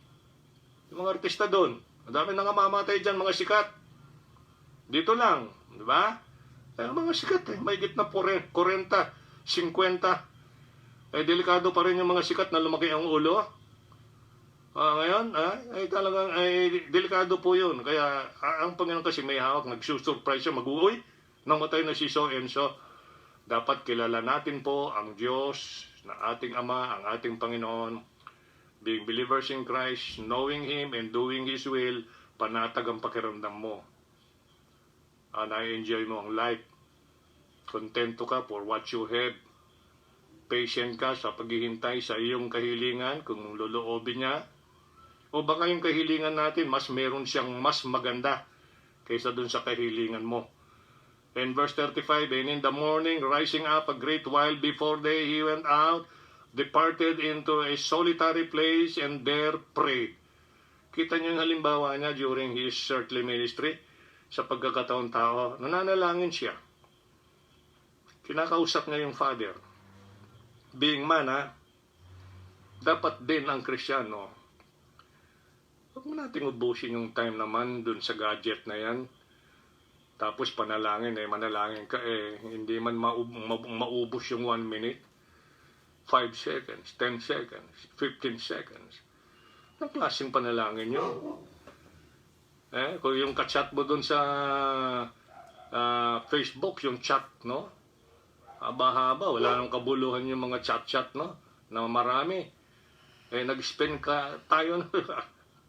yung mga artista doon, ang dami nang namamatay dyan, mga sikat. Dito lang, di ba? Mga sikat may gitna 40, 50. Delikado pa rin yung mga sikat na lumaki ang ulo. Ngayon, talagang delikado po yun. Kaya ang Panginoon kasi may hawak, nagsusurprise siya, mag-uwi, namatay na si so and so. Dapat kilala natin po ang Diyos na ating Ama, ang ating Panginoon. Being believers in Christ, knowing Him and doing His will, panatag ang pakiramdam mo. Na-enjoy mo ang life. Kontento ka for what you have. Patient ka sa paghihintay sa iyong kahilingan kung loloobin niya. O baka yung kahilingan natin, meron siyang mas maganda kaysa dun sa kahilingan mo. In verse 35, and in the morning, rising up a great while before day, he went out, departed into a solitary place, and there prayed. Kita niyo yung halimbawa niya during his earthly ministry. Sa pagkakataon tao, nananalangin siya. Kinakausap niya yung Father. Being man, dapat din ang Kristiyano. Huwag mo nating ubusin yung time naman dun sa gadget na yan. Tapos panalangin, manalangin ka, hindi man maubos yung 1 minute. 5 seconds, 10 seconds, 15 seconds. Anong klaseng panalangin yun? Kung yung ka-chat mo dun sa Facebook, yung chat, no? Haba-haba, wala nang kabuluhan yung mga chat-chat, no? Na marami. Nag-spend tayo,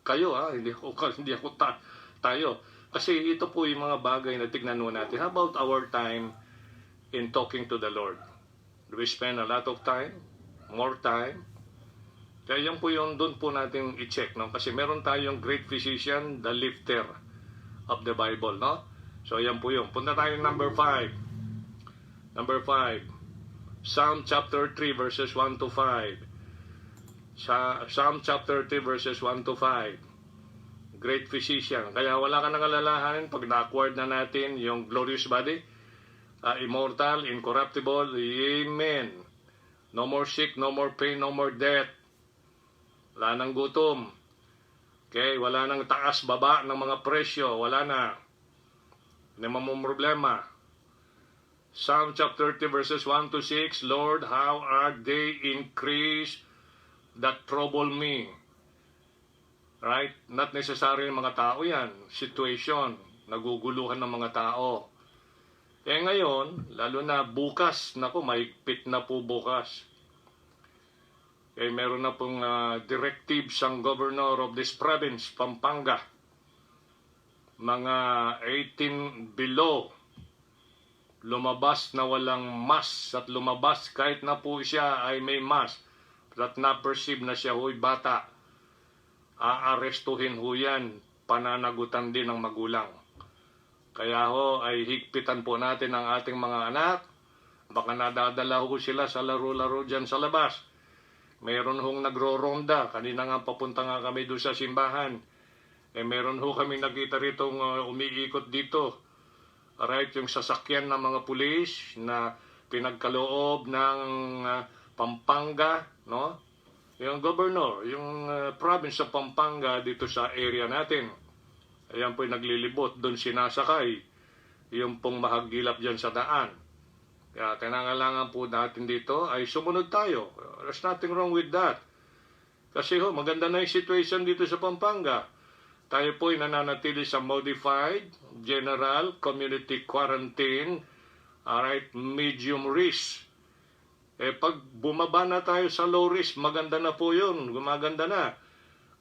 kayo, hindi ako tayo. Kasi ito po yung mga bagay na tignan mo natin. How about our time in talking to the Lord? Do we spend a lot of time? More time? Kaya yan po yung doon po natin i-check. No? Kasi meron tayong great physician, the lifter of the Bible. No? So yan po yung. Punta tayo number 5. Number 5. Psalm chapter 3 verses 1 to 5. Psalm chapter 3 verses 1 to 5. Great physician. Kaya wala ka nang alalahanin pag na-acquired na natin yung glorious body, immortal, incorruptible, amen. No more sick, no more pain, no more death. Wala nang gutom. Okay, wala nang taas, baba ng mga presyo. Wala na. Hindi mo problema. Psalm chapter 30 verses 1 to 6, Lord, how are they increased that trouble me? Right? Not necessarily mga tao yan. Situation. Naguguluhan ng mga tao. Ngayon, lalo na bukas, mahigpit na po bukas. Meron na pong directives ang governor of this province, Pampanga. Mga 18 below. Lumabas na walang mask at lumabas kahit na po siya ay may mask. At na-perceive na siya, huy bata. Aarestuhin ho yan, pananagutan din ng magulang. Kaya ay higpitan po natin ang ating mga anak. Baka nadadala ho sila sa laro-laro dyan sa labas. Meron hong nagro-ronda. Kanina nga papunta nga kami doon sa simbahan. Meron ho kami nakita ritong umiikot dito. Right, yung sasakyan ng mga pulis na pinagkaloob ng Pampanga, no? Yung governor, yung province sa Pampanga dito sa area natin. Ayan po yung naglilibot, doon sinasakay. Yung pong mahagilap dyan sa daan. Kaya kailangan po natin dito ay sumunod tayo. There's nothing wrong with that. Kasi maganda na yung situation dito sa Pampanga. Tayo po ay nananatili sa modified, general, community quarantine, alright, medium risk. Pag bumaba na tayo sa low risk, maganda na po yun, gumaganda na.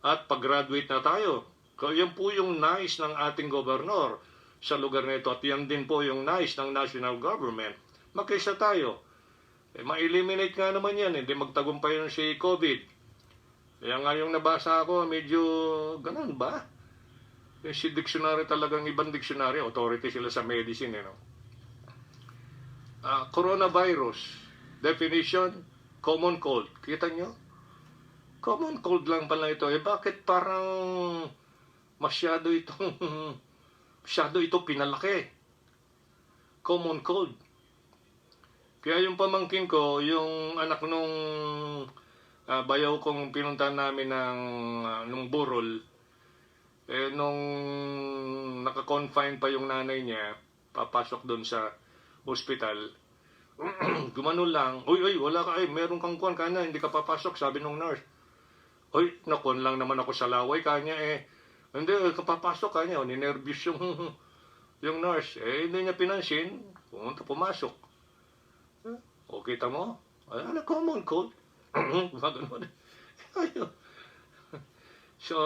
At pag-graduate na tayo, Yan po yung nais ng ating gobernador sa lugar na ito at yan din po yung nais ng national government. Makisa tayo. Ma-eliminate nga naman yan, hindi magtagumpay yun si COVID. Kaya nga yung nabasa ko, medyo ganun ba? Si dictionary talagang ibang dictionary, authority sila sa medicine. Coronavirus, definition, common cold. Kita nyo? Common cold lang pala ito. Bakit parang masyado ito pinalaki? Common cold. Kaya yung pamangkin ko, yung anak nung bayaw kong pinuntahan namin nung burol, nung naka-confine pa yung nanay niya, papasok doon sa hospital, gumano lang, uy, wala ka, meron kang kuwan, kanya, hindi ka papasok, sabi nung nurse. Uy, nakon lang naman ako sa laway, kanya hindi ka papasok, kanya, ninervous yung nurse. Hindi niya pinansin, pumasok. O, kita mo? Ano, common cold? So,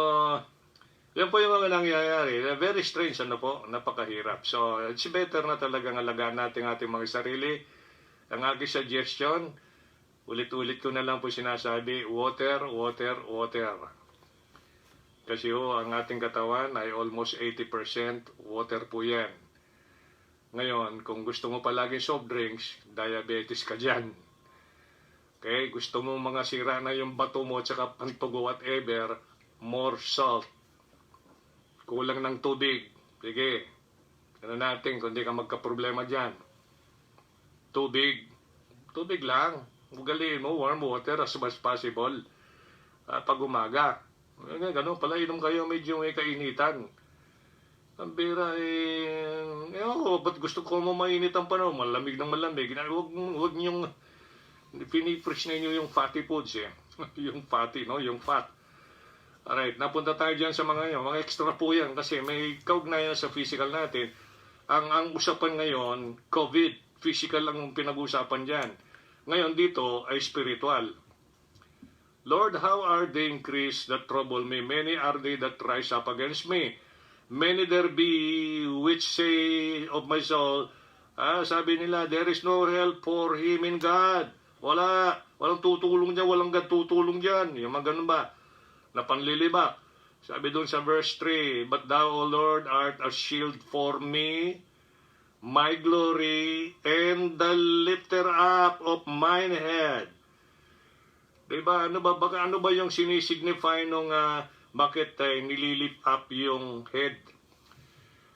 yan po yung mga nangyayari. Very strange, napakahirap. So, it's better na talagang alagaan natin ating mga sarili. Ang aking suggestion, ulit-ulit ko na lang po sinasabi, water, water, water. Kasi ang ating katawan ay almost 80% water po yan. Ngayon, kung gusto mo palagi soft drinks, diabetes ka dyan. Okay? Gusto mo mga sira na yung bato mo at saka pantugo whatever, more salt. Kulang ng tubig. Sige. Ano natin kung di ka magka-problema dyan. Tubig. Tubig lang. Ugaliin mo, warm water as much as possible. Pag umaga. Ganun pala, inom kayo medyo may kainitan. Ang bira ba't gusto ko mo mainit ang panahon? Malamig ng malamig. Huwag niyong pinifresh na inyo yung fatty foods yung fatty, yung fat. Alright, napunta tayo dyan sa mga extra po yan kasi may kaugnayan sa physical natin. Ang usapan ngayon, COVID, physical ang pinag-usapan dyan. Ngayon dito ay spiritual. Lord, how are they increased that trouble me? Many are they that rise up against me. Many there be which say of my soul, sabi nila, there is no help for him in God. Walang tutulong dyan, walang God tutulong dyan. Yung mga ganun ba? Na panlilibak. Sabi doon sa verse 3, but thou, O Lord, art a shield for me, my glory, and the lifter up of mine head. Diba? Ano ba yung sinisignify nung bakit nililift up yung head?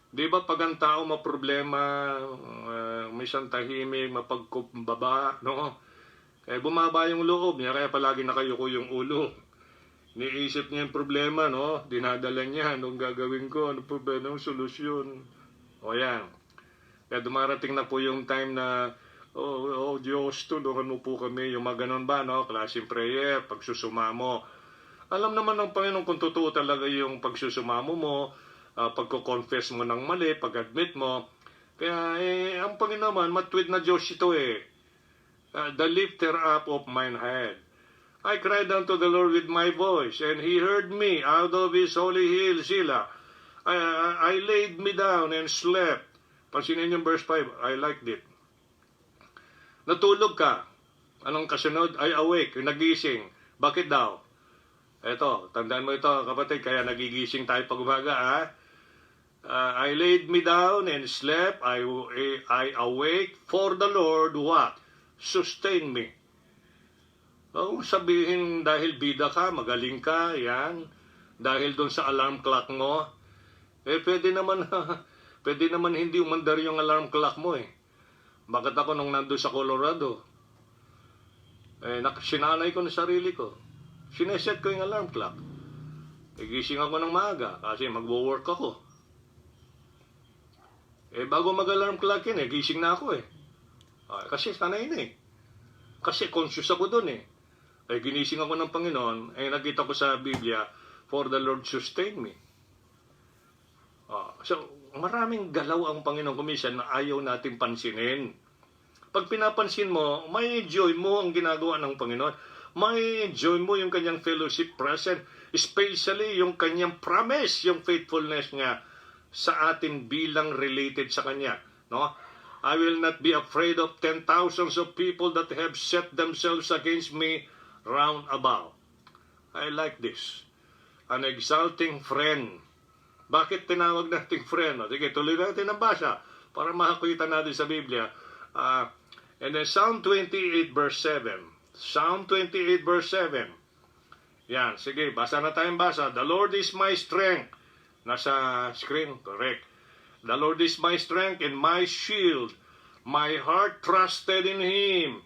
Di ba pag ang tao maproblema, minsan tahimik, mapagkumbaba, no? Bumaba yung loob niya, kaya palagi nakayuko yung ulo. Niisip niya yung problema, no? Dinadala niya, anong gagawin ko? Ano po ba yung solusyon? O yan. Kaya dumarating na po yung time na, oh Diyos, tulungan mo po kami, yung mga ganun ba, no? Klaseng prayer, pagsusumamo. Alam naman ng Panginoon kung totoo talaga yung pagsusumamo mo, pagko-confess mo ng mali, pag-admit mo. Kaya ang Panginoon naman, matuwid na Diyos ito the lifter up of mine head. I cried unto the Lord with my voice, and He heard me out of His holy hill, Sila. I laid me down and slept. Pansinin yung verse 5, I liked it. Natulog ka. Anong kasunod? I awake, nagising. Bakit daw? Eto, tandaan mo ito kapatid, kaya nagigising tayo pag umaga I laid me down and slept, I awake, for the Lord what? Sustain me. Sabihin dahil bida ka, magaling ka, yan. Dahil doon sa alarm clock mo, pwede naman hindi umandar yung alarm clock mo Bakit ako nung nandun sa Colorado, sinanay ko na sarili ko. Sineset ko yung alarm clock. Gising ako ng maaga kasi magwo-work ako. Bago mag-alarm clock yun, gising na ako kasi sanay na Kasi conscious ako dun ginising ako ng Panginoon, nakita ko sa Biblia, for the Lord sustain me. So, maraming galaw ang Panginoon kuminsan na ayaw natin pansinin. Pag pinapansin mo, may enjoy mo ang ginagawa ng Panginoon. may enjoy mo yung kanyang fellowship present, especially yung kanyang promise, yung faithfulness niya sa atin bilang related sa kanya. No? I will not be afraid of 10,000 of people that have set themselves against me round about. I like this. An exalting friend. Bakit tinawag natin friend? O, sige, tuloy natin ang basa para makakita natin sa Biblia. And then Psalm 28 verse 7. Psalm 28 verse 7. Yan, sige, basa na tayong basa. The Lord is my strength. Nasa screen, correct. The Lord is my strength and my shield. My heart trusted in Him,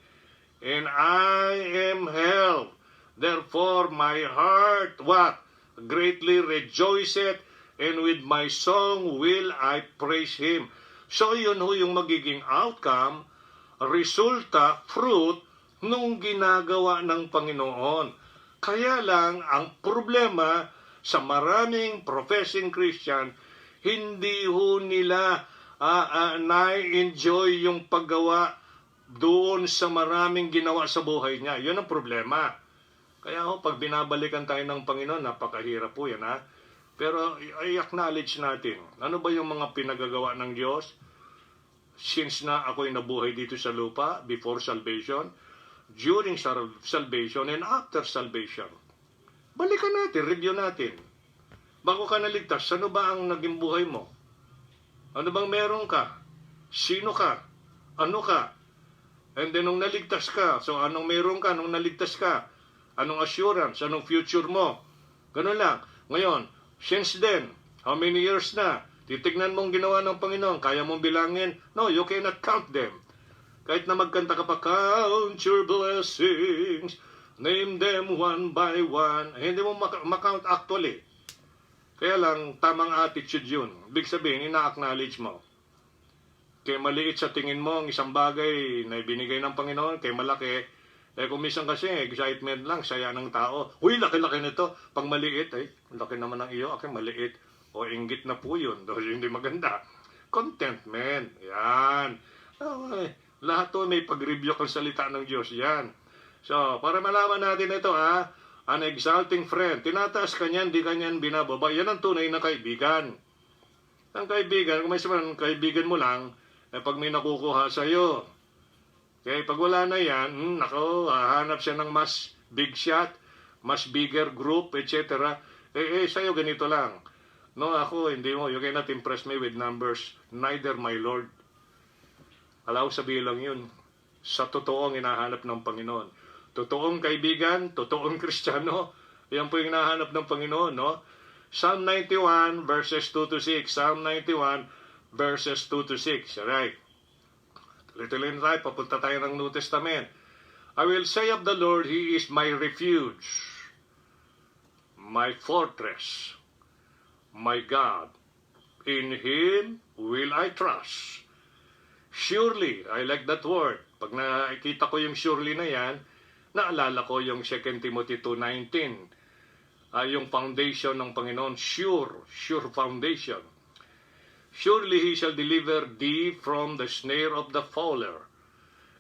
and I am helped. Therefore my heart, what? Greatly rejoiceth, and with my song will I praise Him. So yun ho yung magiging outcome, resulta, fruit, nung ginagawa ng Panginoon. Kaya lang, ang problema sa maraming professing Christian, hindi ho nila na-enjoy yung paggawa doon sa maraming ginawa sa buhay niya. Yun ang problema. Kaya ho, pag binabalikan tayo ng Panginoon, napakahirap po yan, ha? Pero i-acknowledge natin, ano ba yung mga pinagagawa ng Diyos since na ako'y nabuhay dito sa lupa, before salvation, during salvation, and after salvation. Balikan natin, review natin. Bago ka naligtas, ano ba ang naging buhay mo? Ano bang meron ka? Sino ka? Ano ka? And then nung naligtas ka, so anong meron ka nung naligtas ka? Anong assurance? Anong future mo? Ganun lang. Ngayon, since then, how many years na? Titignan mong ginawa ng Panginoon, kaya mong bilangin? No, you cannot count them. Kahit na magkanta ka pa, count your blessings, name them one by one. Hindi mo makount actually. Kaya lang, tamang attitude yun. Ibig sabihin, ina-acknowledge mo. Kaya maliit sa tingin mo ang isang bagay na ibinigay ng Panginoon, kaya malaki. Kung minsan kasi, excitement lang, saya ng tao. Uy, laki-laki nito. Pag maliit, laki naman ng iyo, okay, maliit. O, inggit na po yun. Hindi maganda. Contentment. Yan. Okay. Lahat to may pag-review ang salita ng Diyos. Yan. So, para malaman natin ito, an exalting friend. Tinataas ka niyan, di ka niyan binababa. Yan ang tunay na kaibigan. Ang kaibigan, kung may sabihin, kaibigan mo lang, pag may nakukuha sa'yo. Okay, pag wala na yan, hahanap siya ng mas big shot, mas bigger group, etc. Sa'yo ganito lang. No, ako, hindi mo, you cannot impress me with numbers, neither my Lord. Alaw sabihin lang yun, sa totoong hinahanap ng Panginoon. Totoong kaibigan, totoong Kristiyano, yan po yung hinahanap ng Panginoon, no? Psalm 91 verses 2 to 6. Psalm 91 verses 2 to 6. Alright. Tuloy-tuloy na tayo, papunta tayo ng New Testament. I will say of the Lord, He is my refuge, my fortress, my God. In Him will I trust. Surely, I like that word. Pag nakikita ko yung surely na yan, naalala ko yung 2 Timothy 2:19. Yung foundation ng Panginoon, sure foundation. Surely He shall deliver thee from the snare of the fowler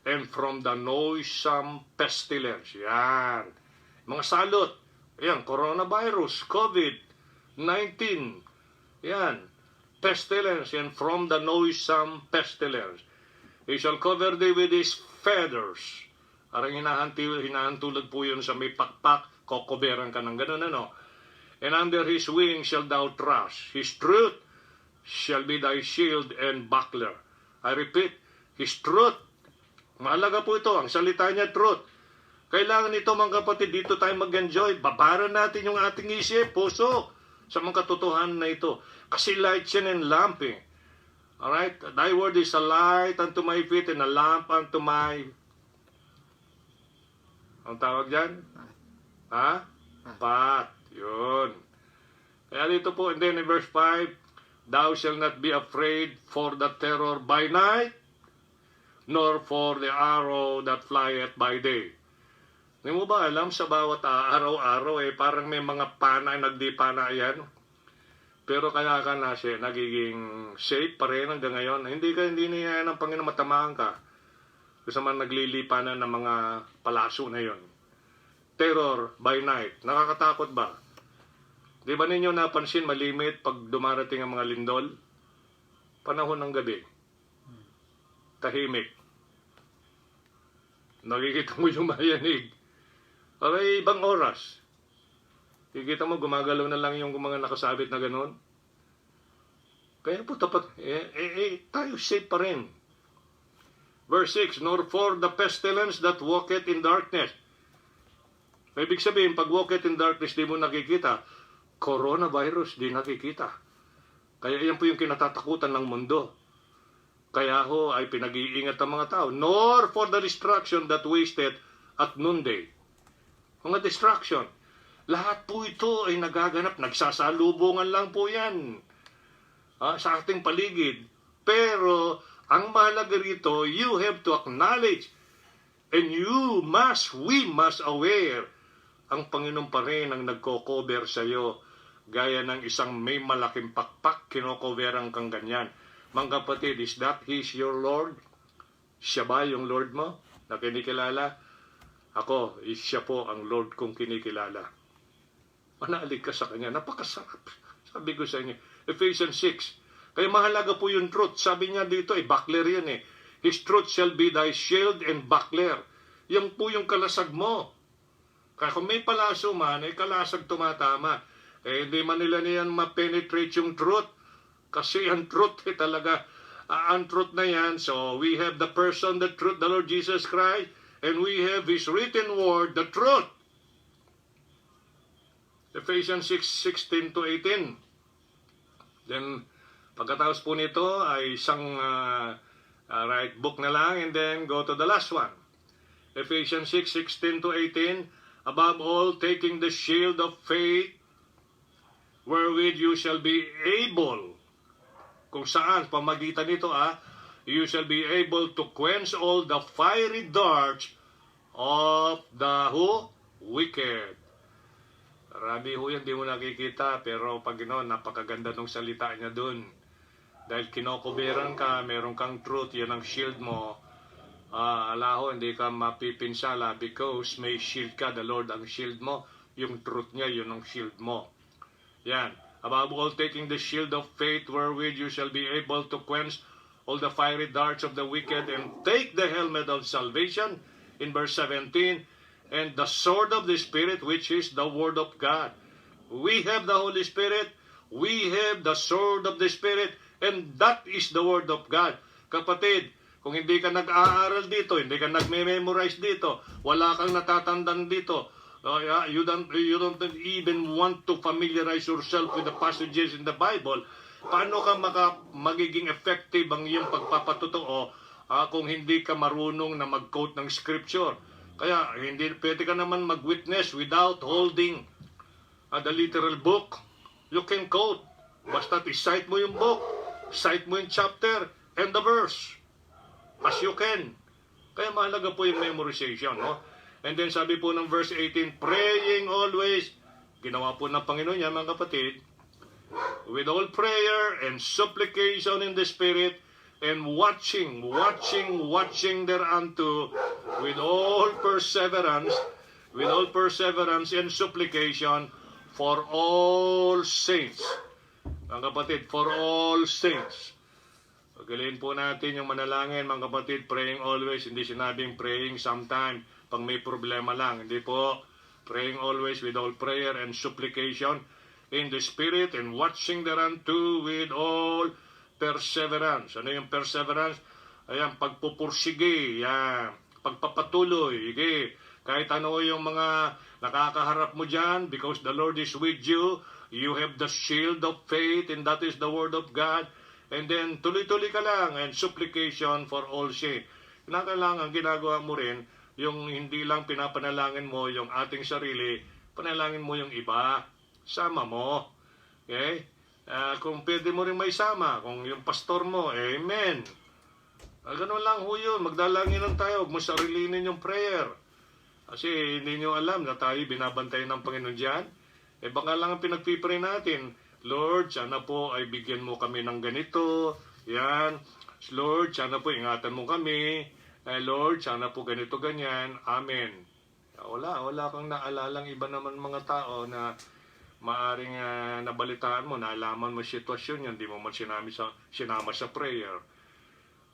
and from the noisome pestilence. Yan. Mga salot. Yan, coronavirus, COVID-19. Yan. Pestilence and from the noisome pestilence. He shall cover thee with His feathers. Parang hinahantulad po yun sa may pakpak, kokoberan ka ng ganun, ano? And under His wings shall thou trust. His truth shall be thy shield and buckler. I repeat, His truth. Mahalaga po ito, ang salita niya, truth. Kailangan ito mga kapatid, dito tayo mag-enjoy. Babaran natin yung ating isip, puso, sa mga katotohanan na ito. Kasi light yan and lamp eh. Alright? Thy word is a light unto my feet and a lamp unto my... Ang tawag dyan? Path. Yun. Kaya dito po, and then in verse 5, Thou shalt not be afraid for the terror by night, nor for the arrow that flieth by day. Hindi mo ba alam sa bawat araw-araw parang may mga pana, nagdipana yan? Pero kaya ka na siya, nagiging safe pa rin hanggang ngayon. Hindi na yan ang Panginoon matamaan ka. Kasi man naglilipanan ng mga palaso na yon. terror by night. Nakakatakot ba? Di ba ninyo napansin malimit pag dumarating ang mga lindol? Panahon ng gabi. Tahimik. Nakikita mo yung mayanig. Okay, ibang oras. Kikita mo, gumagalaw na lang yung mga nakasabit na ganun. Kaya po tapat, tayo safe pa rin. Verse 6, nor for the pestilence that walketh in darkness. Ibig sabihin, pag walketh in darkness, di mo nakikita. Coronavirus, di nakikita. Kaya yan po yung kinatatakutan ng mundo. Kaya ho ay pinag-iingat ang mga tao. Nor for the destruction that wasted at noonday. Mga destruction. Lahat po ito ay nagaganap. Nagsasalubungan lang po yan. Sa ating paligid. Pero, ang mahalaga rito, you have to acknowledge and we must aware ang Panginoon pa rin ang nagko-cover sa iyo. Gaya ng isang may malaking pakpak, kinocoveran kang ganyan. Mga kapatid, is that He's your Lord? Siya ba yung Lord mo na kinikilala? Ako, siya po ang Lord kong kinikilala. Manalig ka sa Kanya. Napakasarap. Sabi ko sa inyo, Ephesians 6. Kaya mahalaga po yung truth. Sabi niya dito, buckler yan eh. His truth shall be thy shield and buckler. Yan po yung kalasag mo. Kaya kung may palaso man, kalasag tumatama. Hindi man nila niyan ma-penetrate yung truth. Kasi ang truth talaga, ang truth na yan. So, we have the person, the truth, the Lord Jesus Christ, and we have His written word, the truth. Ephesians 6:16 to 18. Then, pagkatapos po nito ay isang right book na lang, and then go to the last one. Ephesians 6:16 to 18. Above all, taking the shield of faith, wherewith you shall be able, kung saan, pamagitan nito you shall be able to quench all the fiery darts of the wicked. Marami ho yan, di mo nakikita, pero Panginoon, napakaganda ng salita niya dun. Dahil kinokoberan ka, meron kang truth, yan ang shield mo. Alaho, hindi ka mapipinsala because may shield ka, the Lord ang shield mo. Yung truth niya, yun ang shield mo. Yan. Above all, taking the shield of faith, wherewith you shall be able to quench all the fiery darts of the wicked, and take the helmet of salvation, in verse 17, and the sword of the Spirit, which is the Word of God. We have the Holy Spirit, we have the sword of the Spirit, and that is the Word of God. Kapatid, kung hindi ka nag-aaral dito, hindi ka nag-memorize dito, wala kang natatandaan dito, you don't even want to familiarize yourself with the passages in the Bible, paano ka magiging effective ang iyong pagpapatotoo kung hindi ka marunong na mag-quote ng Scripture? Kaya hindi pwede ka naman mag-witness without holding the literal book. You can quote, basta i-cite mo yung book, cite mo yung chapter and the verse as you can. Kaya mahalaga po yung memorization, no? And then sabi po ng verse 18, praying always, ginawa po ng Panginoon yan, mga kapatid, with all prayer and supplication in the Spirit, and watching thereunto with all perseverance and supplication for all saints. Mga kapatid, for all saints. Pagaliin po natin yung manalangin, mga kapatid, praying always, hindi sinabing praying sometime, pag may problema lang. Hindi po, praying always with all prayer and supplication in the Spirit, and watching thereunto with all perseverance. Ano yung perseverance? Ayan, pagpupursige, yan, pagpapatuloy, kahit ano yung mga nakakaharap mo dyan, because the Lord is with you, you have the shield of faith, and that is the Word of God, and then tuloy-tuloy ka lang, and supplication for all saints. Kinakailangan ginagawa mo rin, yung hindi lang pinapanalangin mo yung ating sarili, panalangin mo yung iba, sama mo. Okay? Kung pwede mo rin may sama, kung yung pastor mo, amen. Ganun lang ho yun, magdalangin lang tayo, huwag mo sarilinin yung prayer. Kasi hindi nyo alam na tayo binabantayan ng Panginoon dyan. Baka lang ang pinagpipray natin, Lord, sana po ay bigyan mo kami ng ganito, yan. Lord, sana po ingatan mo kami. Lord, sana po ganito, ganyan. Amen. Wala kang naalalang iba naman mga tao na maaring nabalitaan mo, naalaman mo sitwasyon yun, di mo man sinama sa prayer.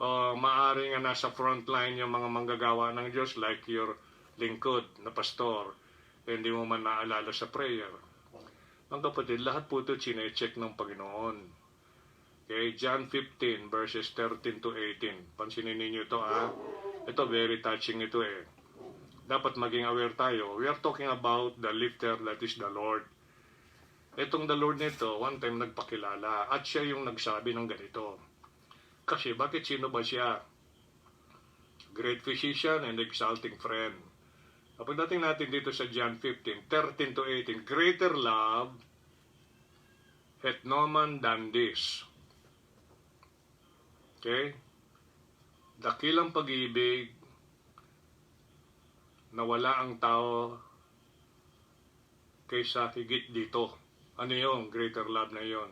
O maaring nasa front line yung mga manggagawa ng Diyos like your lingkod na pastor, hindi mo man naalala sa prayer. Mga kapatid, lahat po ito chinecheck ng Panginoon. Okay, John 15 verses 13 to 18. Pansinin ninyo ito Ito very touching ito Dapat maging aware tayo. We are talking about the lifter that is the Lord. Itong the Lord nito, one time nagpakilala at siya yung nagsabi ng ganito. Kasi bakit sino ba siya? Great physician and exalting friend. Kapag dating natin dito sa John 15, 13 to 18, greater love hath no man than this. Okay? Dakilang pag-ibig na wala ang tao kaysa higit dito. Ano yung greater love na yon?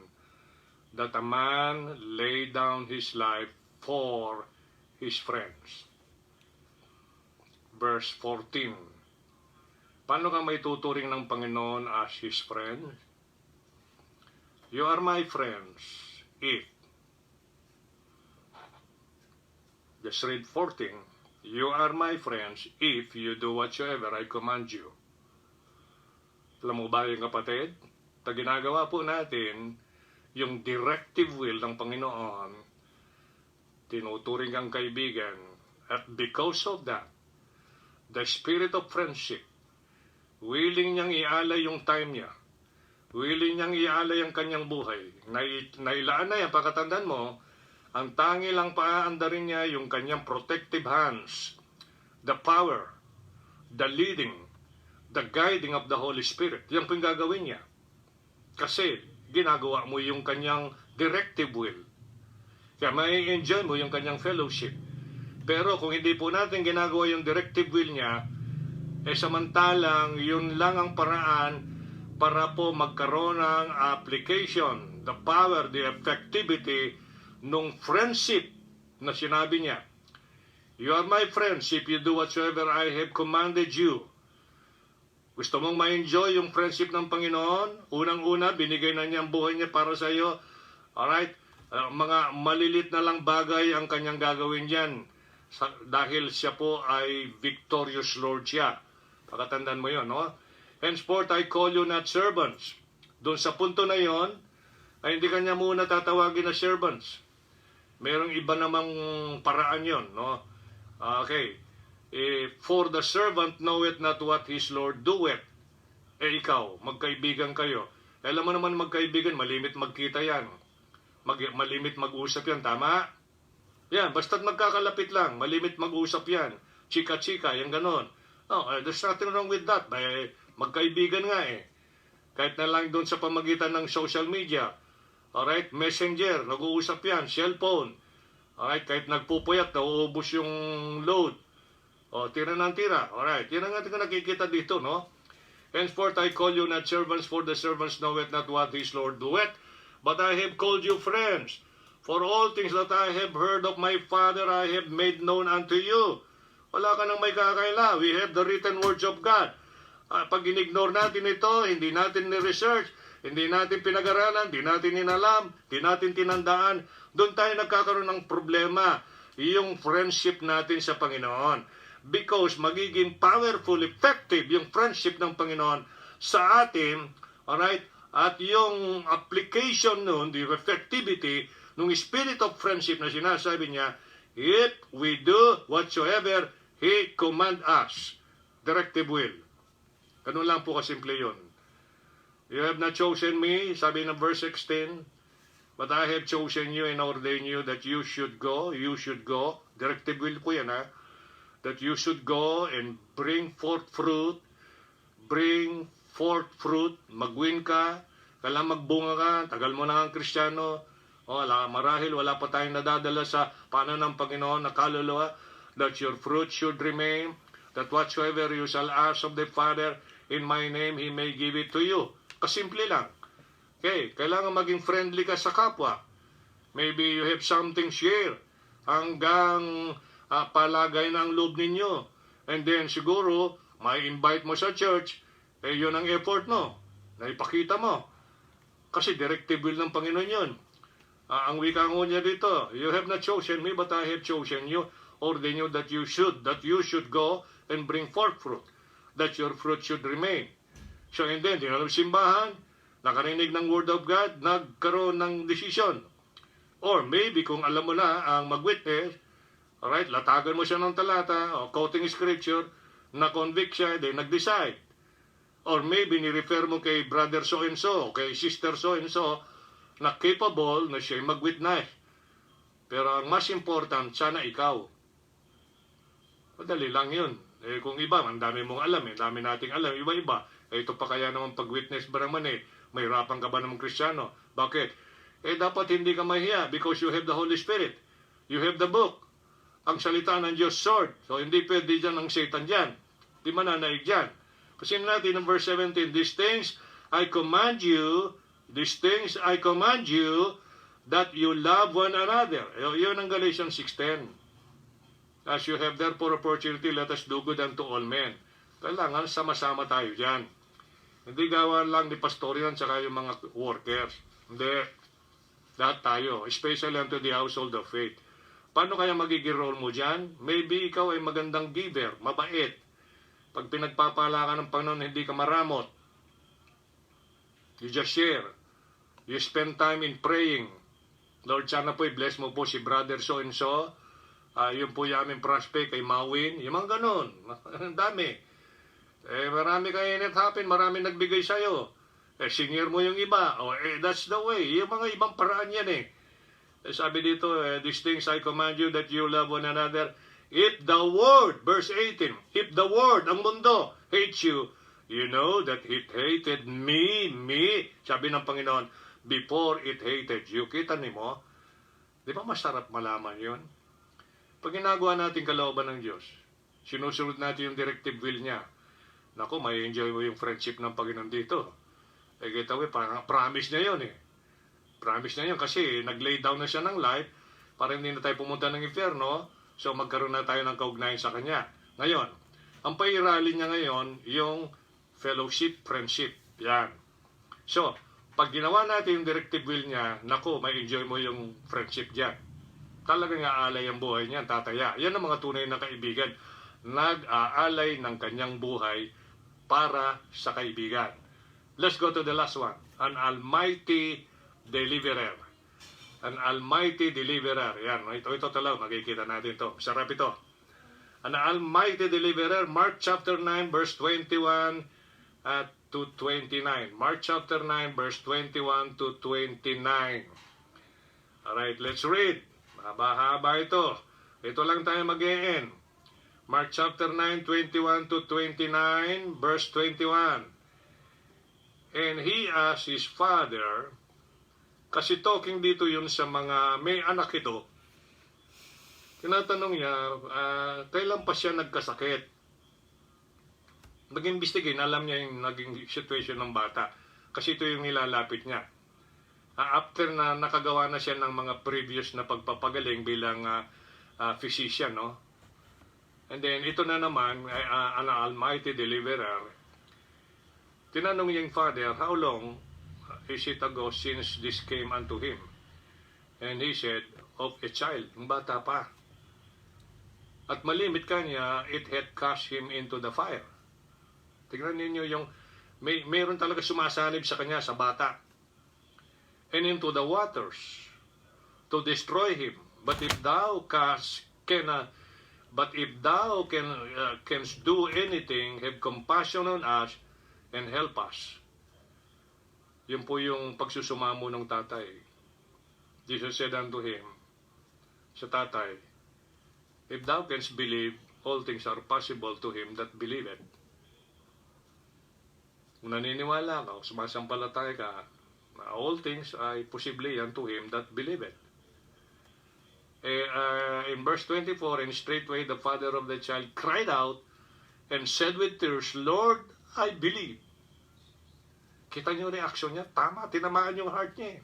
That a man lay down his life for his friends. Verse 14. Paano ka may tuturing ng Panginoon as his friend? You are my friends if just read 14. You are my friends if you do whatsoever I command you. Alam mo ba yung kapatid? Pag ginagawa po natin yung directive will ng Panginoon, tinuturing kang kaibigan, at because of that, the spirit of friendship, willing niyang ialay yung time niya, willing niyang ialay ang kanyang buhay, nailaan na yan, pagkatandaan mo, ang tangi lang paaandarin niya yung kanyang protective hands, the power, the leading, the guiding of the Holy Spirit. Yan po yung gagawin niya. Kasi ginagawa mo yung kanyang directive will. Kaya may enjoy mo yung kanyang fellowship. Pero kung hindi po natin ginagawa yung directive will niya, samantalang yun lang ang paraan para po magkaroon ng application, the power, the effectivity nung friendship na sinabi niya. You are my friends if you do whatsoever I have commanded you. Gusto mong ma-enjoy yung friendship ng Panginoon? Unang-una, binigay na niya ang buhay niya para sa iyo. Alright? Mga malilit na lang bagay ang kanyang gagawin diyan. Dahil siya po ay victorious Lord siya. Pakatandaan mo yon, no? Henceforth, I call you not servants. Doon sa punto na yon, ay hindi kanya muna tatawagin na servants. Merong iba namang paraan yon, no? Okay. For the servant knoweth not what his Lord doeth. Ikaw, magkaibigan kayo. Alam mo naman magkaibigan, malimit magkita yan. Malimit mag-usap yan, tama? Yan, basta't magkakalapit lang, malimit mag-usap yan. Chika-chika, yan ganon. No, there's nothing wrong with that. Magkaibigan nga Kahit na lang doon sa pamagitan ng social media. Alright, messenger, nag-uusap yan, cellphone. Alright, kahit nagpupuyat, nauubos yung load. Tira ng tira. Alright, yan ang ating nakikita dito, no? Henceforth I call you not servants, for the servants knoweth not what his Lord doeth, but I have called you friends. For all things that I have heard of my Father, I have made known unto you. Wala ka nang may kakaila. We have the written words of God. Pag in-ignore natin ito, hindi natin ni-research, hindi natin pinag-aralan, hindi natin inalam, hindi natin tinandaan, doon tayo nagkakaroon ng problema, yung friendship natin sa Panginoon. Because magiging powerful, effective yung friendship ng Panginoon sa atin, alright? At yung application nun, the effectivity, nung spirit of friendship na sinasabi niya, if we do whatsoever He command us. Directive will. Ganun lang po kasimple yun. You have not chosen me, sabi ng verse 16, but I have chosen you and ordained you that you should go. Directive will po yan, that you should go and bring forth fruit, magwin ka, kailangan magbunga ka, tagal mo na ang Kristiyano, marahil wala pa tayong nadadala sa paano ng Panginoon na kaluluwa, that your fruit should remain, that whatsoever you shall ask of the Father in my name, He may give it to you. Kasimple lang. Okay, kailangan maging friendly ka sa kapwa. Maybe you have something share hanggang palagay ng loob ninyo. And then siguro, may invite mo sa church, eh yun ang effort mo, na ipakita mo. Kasi directive will ng Panginoon yun. Ang wika ngo niya dito, you have not chosen me, but I have chosen you. Ordain you that you should go and bring forth fruit, that your fruit should remain. So and then, dinalo simbahan, nakarinig ng Word of God, nagkaroon ng decision. Or maybe kung alam mo na ang mag-witness, alright, latagan mo siya ng talata, o quoting scripture, na-convict siya, then nag-decide. Or maybe ni-refer mo kay brother so-and-so, kay sister so-and-so, na capable na siya mag-witness. Pero ang mas important, sana ikaw. Madali lang yun. Eh, kung iba, ang dami mong alam, dami nating alam, iba-iba. Eh, ito pa kaya naman pag-witness ba naman may hirapan ka ba naman Kristiyano? Bakit? Dapat hindi ka mahiya because you have the Holy Spirit. You have the book. Ang salita ng Diyos, sword. So, hindi pwede dyan ang Satan dyan. Di mananaig dyan. Kasi natin in verse 17, these things I command you, that you love one another. Yun ang Galatians 6:10. As you have therefore opportunity, let us do good unto all men. Kailangan sama-sama tayo dyan. Hindi gawa lang ni pastorian tsaka yung mga workers. Hindi. Lahat tayo. Especially unto the household of faith. Paano kaya magiging role mo dyan? Maybe ikaw ay magandang giver, mabait. Pag pinagpapala ka ng Panginoon, hindi ka maramot. You just share. You spend time in praying. Lord, sana po i-bless mo po si brother so-and-so. Yun po yung aming prospect kay Mawin. Yung mga ganun. Ang dami. Marami kayo in it happen. Marami nagbigay sa'yo. Senior mo yung iba. That's the way. Yung mga ibang paraan yan sabi dito, these things I command you that you love one another. If the world, verse 18, if the world, ang mundo, hates you, you know that it hated me, sabi ng Panginoon, before it hated you. Kita mo? Di ba masarap malaman yun? Pag ginagawa natin kalooban ng Diyos, sinusunod natin yung directive will niya. Naku, may enjoy mo yung friendship ng Panginoon dito. Kita mo, parang promise niya yun Promise niya yun kasi nag-lay down na siya ng life para hindi na tayo pumunta ng impyerno. So magkaroon na tayo ng kaugnayan sa Kanya. Ngayon, ang pairali niya ngayon, yung fellowship, friendship. Yan. So, pag ginawa natin yung directive will niya, naku, may enjoy mo yung friendship dyan. Talagang aalay ang buhay niya, tataya. Yan ang mga tunay na kaibigan. Nag-aalay ng kanyang buhay para sa kaibigan. Let's go to the last one. An almighty deliverer. An almighty deliverer. Yan, ito talaga, makikita natin ito. Sarap ito. An almighty deliverer, Mark chapter 9, verse 21 to 29. Mark chapter 9, verse 21 to 29. Alright, let's read. Haba-haba ito. Ito lang tayo mag-e-end. Mark chapter 9, 21 to 29, verse 21. And he asked his father, kasi talking dito yun sa mga may anak ito, tinatanong niya, kailan pa siya nagkasakit? Nag-investigate, alam niya yung naging situation ng bata. Kasi ito yung nilalapit niya. After na nakagawa na siya ng mga previous na pagpapagaling bilang physician, no? And then, ito na naman, an almighty deliverer. Tinanong niya yung father, how long is it ago since this came unto him? And he said, of a child, ng bata pa. At malimit kanya, it had cast him into the fire. Tingnan ninyo yung, mayroon talaga sumasanib sa kanya, sa bata. And into the waters, to destroy him. But if thou canst do anything, have compassion on us, and help us. Yun po yung pagsusumamo ng tatay. Jesus said unto him, sa tatay, if thou canst believe, all things are possible to him that believeth. Kung naniniwala ka, sumasampalataya ka, all things ay posible yan to him that believeth. In verse 24, and straightway the father of the child cried out and said with tears, Lord, I believe. Kita niyo reaction niya, tama, tinamaan yung heart niya.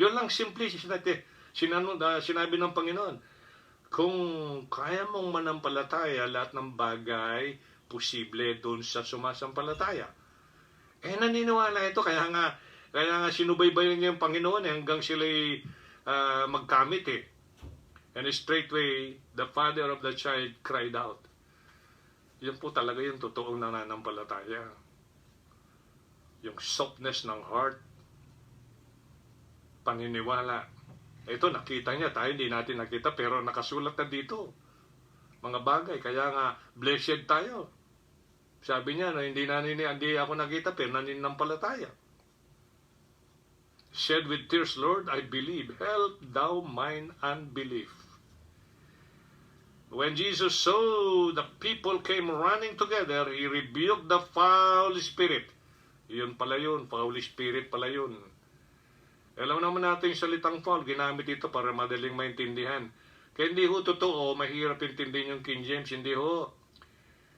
Yun lang simple sinabi ng Panginoon. Kung kaya mong manampalataya lahat ng bagay, posible doon sa sumasampalataya. Naniniwala ito, kaya nga sinubaybayan niya yung Panginoon hanggang sila'y magkamit eh. And straightway, the father of the child cried out. Yan po talaga yung totoong nananampalataya. Yung softness ng heart, paniniwala. Ito, nakita niya, tayo hindi natin nakita, pero nakasulat na dito. Mga bagay, kaya nga, blessed tayo. Sabi niya, hindi ako nakita, pero nananampalataya. Said with tears, Lord, I believe. Help thou mine unbelief. When Jesus saw the people came running together, He rebuked the foul spirit. Yun pala yun, foul spirit pala yun. Alam naman natin yung salitang foul, ginamit ito para madaling maintindihan. Kaya hindi ho totoo, mahirap intindihin yung King James, hindi ho.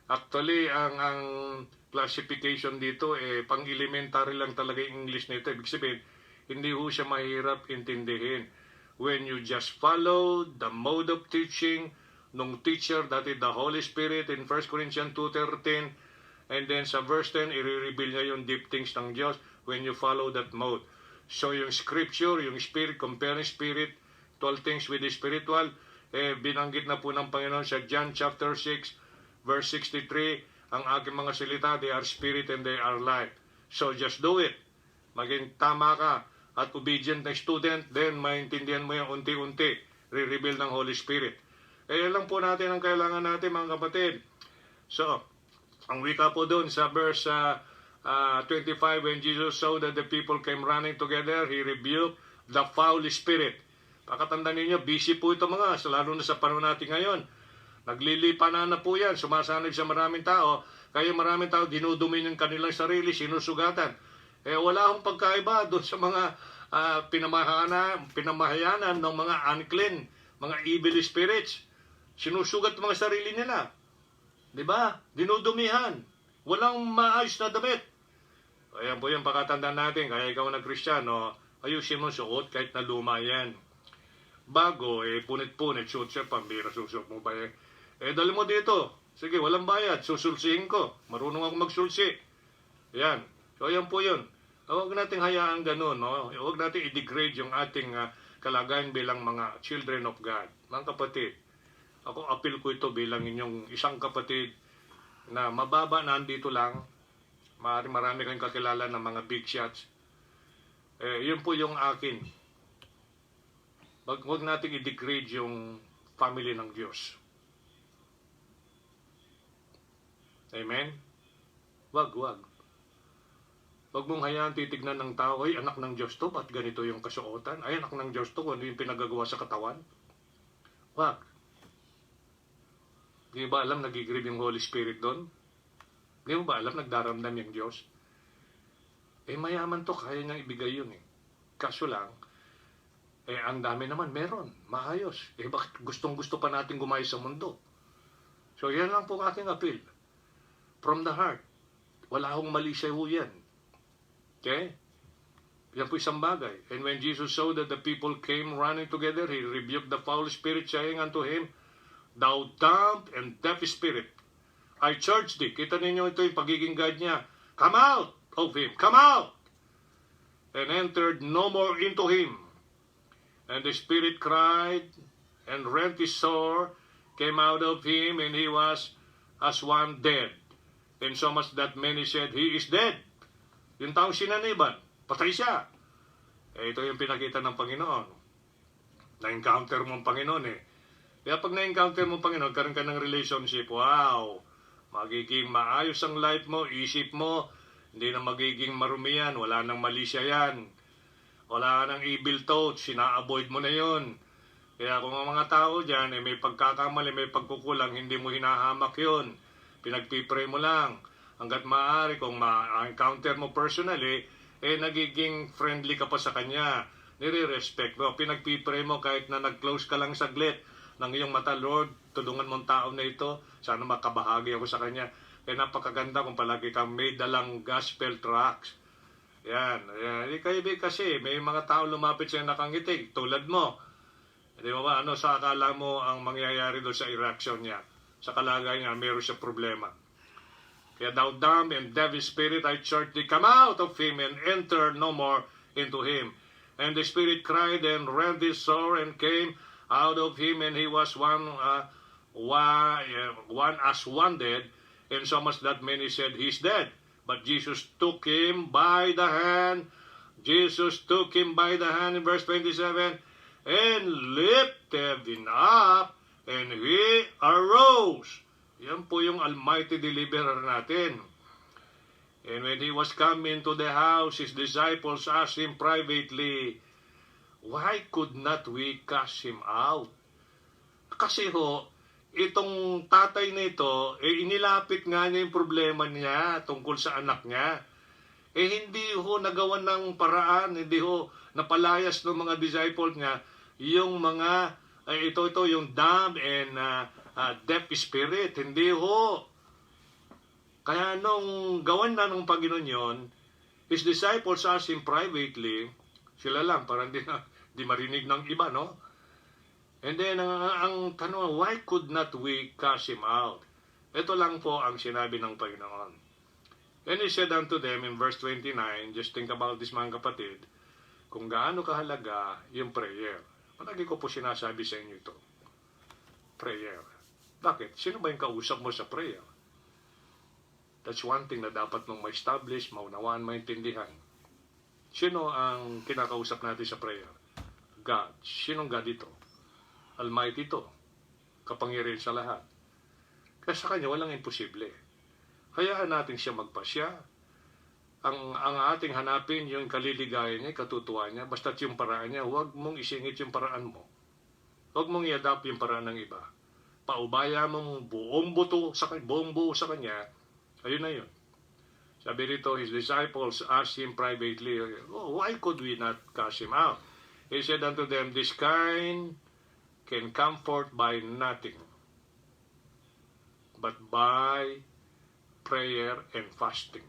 Actually, ang classification dito, pang-elementary lang talaga yung English nito. Ibig sabihin, hindi ho siya mahirap intindihin. When you just follow the mode of teaching nung teacher, that is the Holy Spirit in 1 Corinthians 2:13, and then sa verse 10, i-reveal niya yung deep things ng Diyos when you follow that mode. So yung scripture, yung spirit, comparing spirit, 12 things with the spiritual, binanggit na po ng Panginoon sa John chapter 6, verse 63, ang aking mga salita, they are spirit and they are life. So just do it. Maging tama ka at obedient na student, then maintindihan mo yung unti-unti, re-reveal ng Holy Spirit. Yan lang po natin ang kailangan natin, mga kapatid. So, ang wika po doon sa verse 25, when Jesus saw that the people came running together, He rebuked the foul spirit. Pakatandaan ninyo, busy po ito mga, lalo na sa panahon natin ngayon. Naglilipanan na po yan, sumasanib sa maraming tao, kaya maraming tao dinudumi ng kanilang sarili, sinusugatan. Wala akong pagkaiba doon sa mga pinamahayanan ng mga unclean, mga evil spirits. Sinusugat mga sarili nila. Diba? Dinudumihan. Walang maayos na damit. Ayan po yung pakatandaan natin. Kaya ikaw na Kristiyano, ayusin mo suot kahit na luma yan. Bago, punit-punit, suot siya, pambira, susot mo ba dali mo dito. Sige, walang bayad, susulsihin ko. Marunong ako magsulsi. Yan. So, ayan po yun. Huwag nating hayaan ganun, no? Huwag nating i-degrade yung ating kalagayan bilang mga children of God. Mga kapatid, ako appeal ko ito bilang inyong isang kapatid na mababa na andito lang. Marami kayong kakilala ng mga big shots. Yun po yung akin. Huwag nating i-degrade yung family ng Diyos. Amen? Wag. Huwag mong hayaan titignan ng tao, ay anak ng Diyos to, ba't ganito yung kasuotan? Ay anak ng Diyos to, ano yung pinagagawa sa katawan? Wag. Hindi ba alam nag-grieve yung Holy Spirit doon? Hindi mo ba alam nagdaramdam yung Diyos? Mayaman to, kaya niyang ibigay yun eh. Kaso lang, ang dami naman, meron, maayos. Bakit gustong-gusto pa natin gumayos sa mundo? So yan lang po aking appeal. From the heart. Wala akong mali sa yan. Okay? Yan po isang bagay. And when Jesus saw that the people came running together, He rebuked the foul spirit, saying unto him, Thou dumb and deaf spirit, I charge thee. Kita ninyo ito yung pagiging God niya. Come out of him. Come out! And entered no more into him. And the spirit cried and rent his sore, came out of him, and he was as one dead. And so much that many said, He is dead. Yung taong sinaniban, patay siya. Ito yung pinakita ng Panginoon. Na-encounter mo ang Panginoon eh. Kaya pag na-encounter mo ang Panginoon, karoon ka ng relationship, wow, magiging maayos ang life mo, isip mo, hindi na magiging marumiyan, wala nang mali siya yan. Wala nang evil thoughts, sina-avoid mo na yon. Kaya kung ang mga tao dyan, may pagkakamali, may pagkukulang, hindi mo hinahamak yon. Pinagpipray mo lang. Hanggat maaari, kung ma-encounter mo personally, nagiging friendly ka pa sa kanya. Nire-respect mo. Pinagpipray mo kahit na nag-close ka lang saglit ng iyong mata, Lord, tulungan mong tao na ito. Sana makabahagi ako sa kanya. Kaya napakaganda kung palagi kang may dalang gospel tracts. Yan. Kayo kasi, may mga tao lumapit siya nakangiti, tulad mo. Di ba ano sa akala mo ang mangyayari doon sa reaction niya? Sa kalagayan niya, meron siya problema. Kaya thou dumb and devil spirit, I charge thee, come out of him and enter no more into him. And the spirit cried and rent his sore and came out of him, and he was one as one dead, and so much that many said, he's dead. But Jesus took him by the hand. Jesus took him by the hand in verse 27 and lifted him up, and he arose. Yan po yung Almighty Deliverer natin. And when he was come into the house, his disciples asked him privately, why could not we cast him out? Kasi ho, itong tatay nito, inilapit nga niya yung problema niya tungkol sa anak niya. Hindi ho nagawan ng paraan, hindi ho napalayas ng mga disciples niya yung mga, ito yung dumb and deaf spirit. Hindi ho. Kaya nung gawan na ng Panginoon yon, his disciples asked him privately, sila lang, parang di marinig ng iba, no? And then, ang tanong, why could not we cast him out? Ito lang po ang sinabi ng Panginoon. And he said unto them in verse 29, just think about this mga kapatid, kung gaano kahalaga yung prayer. Palagi ko po sinasabi sa inyo ito. Prayer. Bakit? Sino ba yung kausap mo sa prayer? That's one thing na dapat mong ma-establish, maunawaan, maintindihan. Sino ang kinakausap natin sa prayer? God. Sinong God ito? Almighty ito. Kapangyarihan sa lahat. Kaya sa kanya, walang imposible. Hayaan natin siya magpasya. Ang ating hanapin, yung kaliligayan niya, katutuwa niya, basta't yung paraan niya, huwag mong isingit yung paraan mo. Huwag mong i-adapt yung paraan ng iba. Paubaya mong buong buo sa kanya, ayun na yun. Sabi rito, his disciples asked him privately, why could we not cast him out? He said unto them, this kind can come forth by nothing, but by prayer and fasting.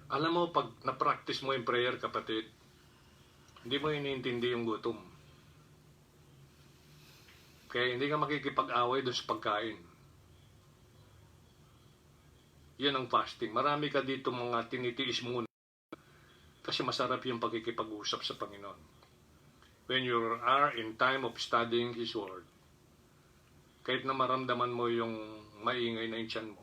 Alam mo, pag na-practice mo yung prayer, kapatid, hindi mo iniintindi yung gutom. Kaya hindi ka makikipag-away doon sa pagkain. Yan ang fasting. Marami ka dito mga tinitiis muna. Kasi masarap yung pagkikipag-usap sa Panginoon. When you are in time of studying His Word, kahit na maramdaman mo yung maingay na yung tiyan mo,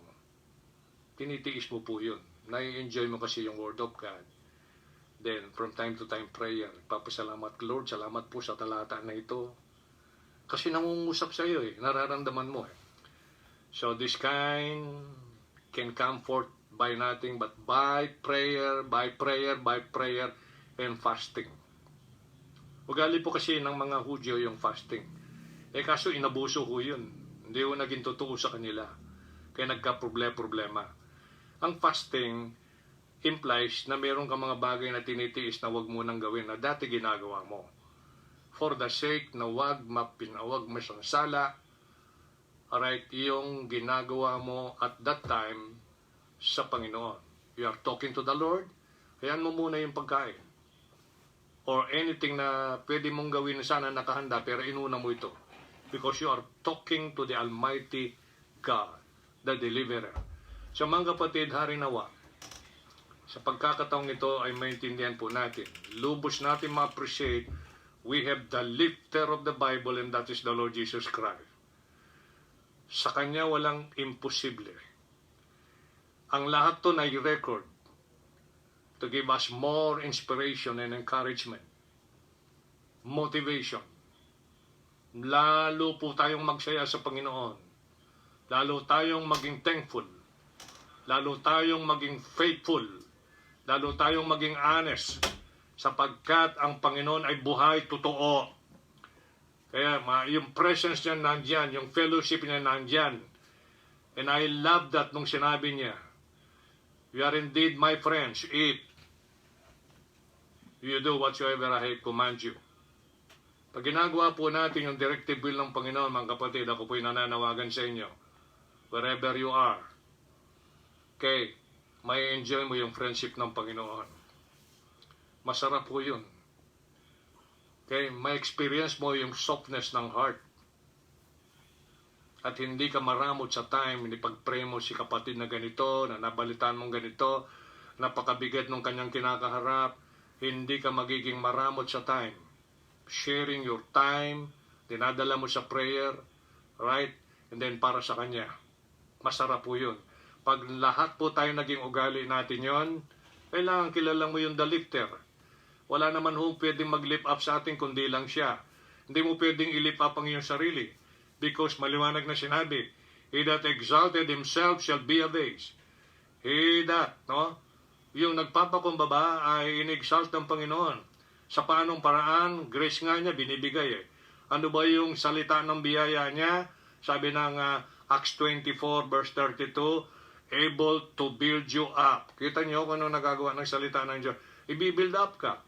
tinitiis mo po yun. Nai-enjoy mo kasi yung Word of God. Then, from time to time, prayer. Papasalamat, Lord, salamat po sa talata na ito. Kasi nangungusap sa iyo nararamdaman mo So, this kind can come forth by nothing but by prayer, and fasting. Ugali po kasi ng mga Hudyo yung fasting. Kaso inabuso ko yun. Hindi ko naging totoo sa kanila. Kaya nagka-problema. Ang fasting implies na meron ka mga bagay na tinitiis na wag mo nang gawin na dati ginagawa mo. For the sake na wag masansala, alright, yung ginagawa mo at that time sa Panginoon. You are talking to the Lord, hayaan mo muna yung pagkain. Or anything na pwede mong gawin na sana nakahanda, pero inuna mo ito. Because you are talking to the Almighty God, the Deliverer. So mga kapatid, harinawa, sa pagkakataong ito ay maintindihan po natin. Lubos natin ma-appreciate, we have the lifter of the Bible and that is the Lord Jesus Christ. Sa Kanya walang imposible. Ang lahat to na i-record to give us more inspiration and encouragement, motivation. Lalo po tayong magsaya sa Panginoon. Lalo tayong maging thankful. Lalo tayong maging faithful. Lalo tayong maging honest. Sapagkat ang Panginoon ay buhay, totoo. Kaya yung presence niya nandyan, yung fellowship niya nandyan. And I love that nung sinabi niya, you are indeed my friends if you do whatsoever I command you. Pag ginagawa po natin yung directive will ng Panginoon, mga kapatid, ako po'y nananawagan sa inyo, wherever you are, okay, may enjoy mo yung friendship ng Panginoon. Masarap po yun. Okay, may experience mo yung softness ng heart. at hindi ka maramot sa time, pag-pray mo si kapatid na ganito, na nabalitaan mong ganito, napakabigat ng kanyang kinakaharap, hindi ka magiging maramot sa time. Sharing your time, dinadala mo sa prayer, right? And then para sa kanya. Masarap po yun. Pag lahat po tayo naging ugali natin yon, kailangan kilala mo yung the lifter. Wala naman ho pwedeng mag-lift up sa atin kundi lang siya. Hindi mo pwedeng i-lift up ang iyong sarili. Because maliwanag na sinabi, he that exalted himself shall be abased. He that, no? Yung nagpapakumbaba ay in-exalt ng Panginoon. Sa paanong paraan, grace nga niya binibigay eh. Ano ba yung salita ng biyaya niya? Sabi ng Acts 24 verse 32, able to build you up. Kita niyo kung ano nagagawa ng salita ng Diyos. I-build up ka.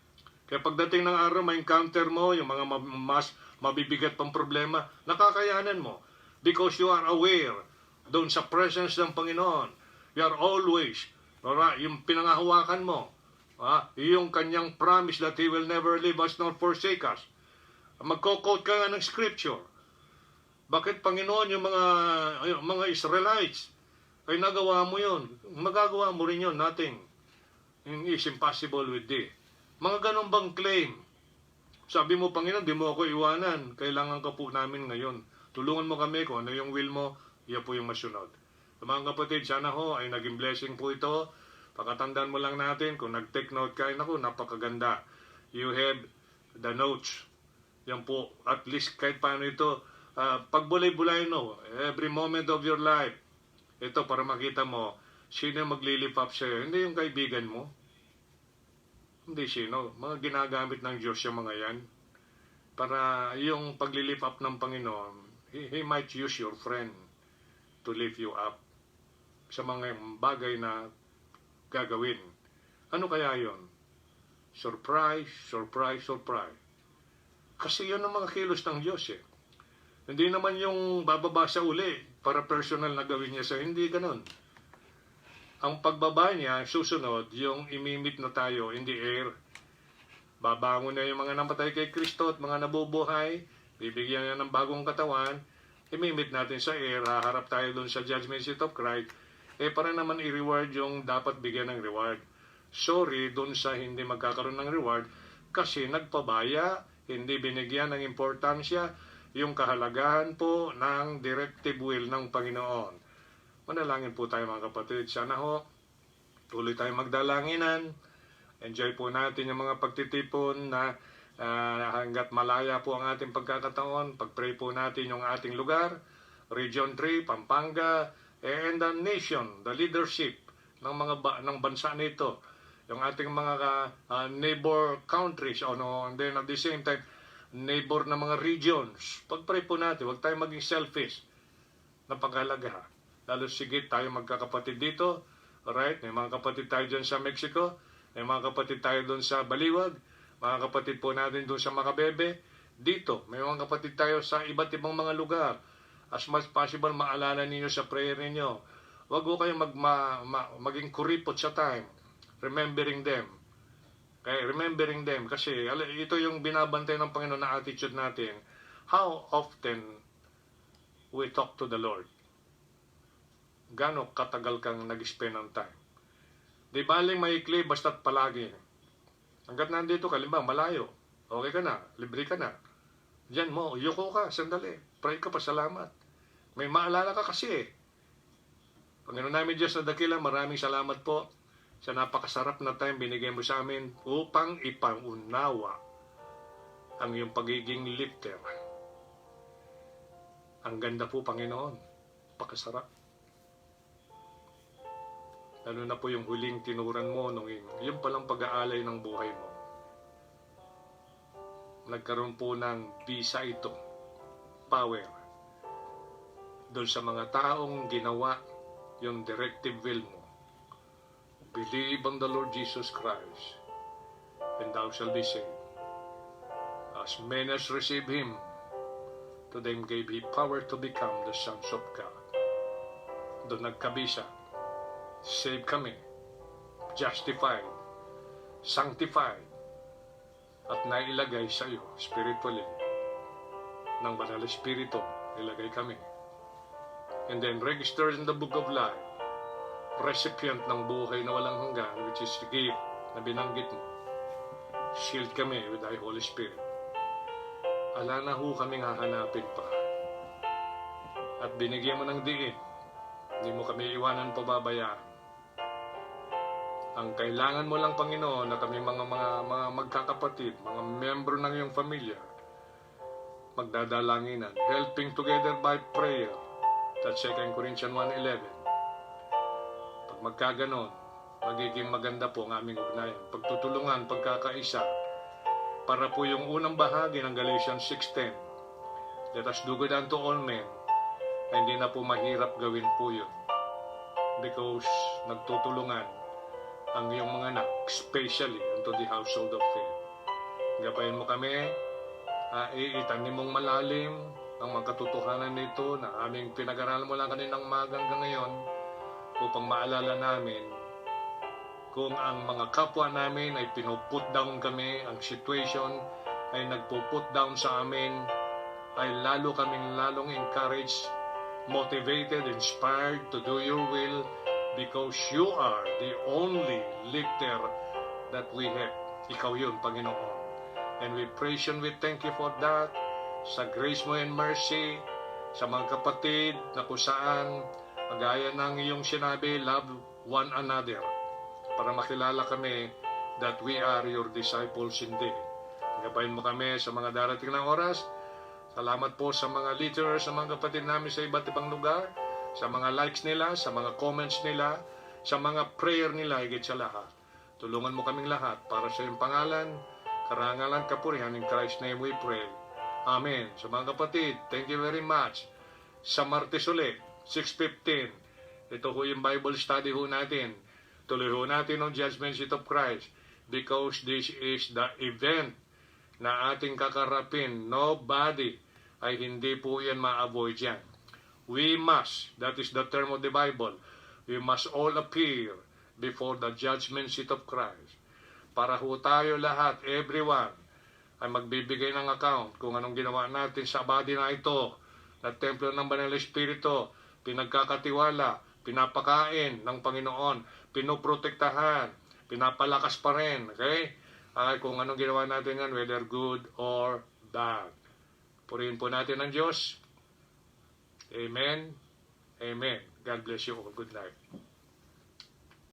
Kaya pagdating ng araw, may encounter mo, yung mga mas mabibigat pang problema, nakakayanan mo. Because you are aware doon sa presence ng Panginoon. You are always, yung pinangahawakan mo, yung kanyang promise that He will never leave us nor forsake us. Magko-quote ka nga ng scripture. Bakit Panginoon yung mga Israelites ay nagawa mo yun? Magagawa mo rin yun, nothing is impossible with thee. Mga ganun bang claim? Sabi mo, Panginoon, di mo ako iwanan. Kailangan ka po namin ngayon. Tulungan mo kami kung ano yung will mo, iya po yung masunod. Mga kapatid, sana ho ay naging blessing po ito. Pakatandaan mo lang natin, kung nag-take note ka, naku, napakaganda. You have the notes. Yan po, at least kahit paano ito, pagbulay-bulay no, every moment of your life, ito para makita mo, sino maglilip up sa'yo. Hindi yung kaibigan mo. Hindi sino. Mga ginagamit ng Diyos yung mga yan. Para yung paglilift up ng Panginoon, He might use your friend to lift you up sa mga bagay na gagawin. Ano kaya yon? Surprise, surprise, surprise. Kasi yun ang mga kilos ng Diyos eh. Hindi naman yung bababa sa uli para personal na gawin niya sa hindi ganun. Ang pagbaba niya, susunod, yung imimit na tayo in the air. Babangon na yung mga namatay kay Kristo at mga nabubuhay, bibigyan niya ng bagong katawan, imimit natin sa air, haharap tayo doon sa judgment seat of Christ, para naman i-reward yung dapat bigyan ng reward. Sorry doon sa hindi magkakaroon ng reward kasi nagpabaya, hindi binigyan ng importansya yung kahalagahan po ng directive will ng Panginoon. Manalangin po tayo mga kapatid. Sana ho, tuloy tayo magdalanginan. Enjoy po natin yung mga pagtitipon na hanggat malaya po ang ating pagkakataon. Pag-pray po natin yung ating lugar, Region 3, Pampanga, and the nation, the leadership ng bansa nito. Yung ating mga neighbor countries, and then at the same time, neighbor na mga regions. Pag-pray po natin, huwag tayo maging selfish. Napakahalaga. Lalo sigit tayo magkakapatid dito. Alright? May mga kapatid tayo dyan sa Mexico. May mga kapatid tayo doon sa Baliwag. Mga kapatid po natin doon sa Makabebe. Dito, may mga kapatid tayo sa iba't ibang mga lugar. As much possible, maalala ninyo sa prayer ninyo. Huwag ko kayong maging kuripot sa time. Remembering them. Okay? Remembering them. Kasi ito yung binabantay ng Panginoon na attitude natin. How often we talk to the Lord? Gano'ng katagal kang nag-spend ng time? Di baling maikli, basta't palagi. Hanggat nandito ka, limba, malayo. Okay ka na, libre ka na. Diyan mo, yuko ka, sandali. Pray ka, pasalamat. May maalala ka kasi eh. Panginoon namin Diyos na dakila, maraming salamat po sa napakasarap na time binigay mo sa amin upang ipangunawa ang iyong pagiging lifter. Ang ganda po, Panginoon. Pakasarap. Lalo na po yung huling tinuran mo nung yung palang pag-aalay ng buhay mo. Nagkaroon po ng bisa ito, power, doon sa mga taong ginawa yung directive will mo. Believe on the Lord Jesus Christ, and thou shalt be saved. As many as receive Him, to them gave He power to become the sons of God. Doon nagkabisa. Save kami, justified, sanctified, at nailagay sa iyo spiritually ng Banal Espiritu, ilagay kami and then registered in the book of life, recipient ng buhay na walang hanggan, which is the gift na binanggit mo. Sealed kami with thy Holy Spirit. Ala na ho kaming hahanapin pa. At binigyan mo ng diin. Hindi mo kami iwanan pababayaan. Ang kailangan mo lang, Panginoon, na kami mga magkakapatid, mga membro ng iyong pamilya, magdadalanginan, helping together by prayer. That's 2 Corinthians 1:11. Pag magkaganon, magiging maganda po ang aming ugnayan. Pagtutulungan, pagkakaisa, para po yung unang bahagi ng Galatians 6:10. Let us do good unto all men. Hindi na po mahirap gawin po yun. Because nagtutulungan ang iyong mga anak, especially unto the household of faith. Gabayan mo kami, iitanim mong malalim ang mga katotohanan nito na aming pinag-aralan mo lang kaninang umaga hanggang ngayon upang maalala namin kung ang mga kapwa namin ay pinuput down kami, ang situation ay nagpuput down sa amin, ay lalo kaming lalong encouraged, motivated, inspired to do your will because you are the only lifter that we have. Ikaw yun, Panginoon. And we praise you and we thank you for that. Sa grace mo and mercy, sa mga kapatid na kung saan, magaya ng iyong sinabi, love one another, para makilala kami that we are your disciples indeed. Gabayin mo kami sa mga darating na oras. Salamat po sa mga leaders, sa mga kapatid namin sa iba't ibang lugar, sa mga likes nila, sa mga comments nila, sa mga prayer nila, higit sa lahat. Tulungan mo kaming lahat para sa iyong pangalan, karangalan, kapurihan, in Christ's name we pray. Amen. Sa mga kapatid, thank you very much. Sa Martes ulit, 6:15, ito ho yung Bible study ho natin. Tuloy ho natin ang Judgment Seat of Christ because this is the event na ating kakarapin. Nobody ay hindi po yan ma-avoid yan. We must, that is the term of the Bible, we must all appear before the Judgment Seat of Christ. Para ho tayo lahat, everyone, ay magbibigay ng account kung anong ginawa natin sa body na ito, na templo ng Banal Espiritu, pinagkakatiwala, pinapakain ng Panginoon, pinoprotektahan, pinapalakas pa rin, okay? Ay kung anong ginawa natin yan, whether good or bad. Purihin po natin ang Diyos. Amen. Amen. God bless you all. Good night.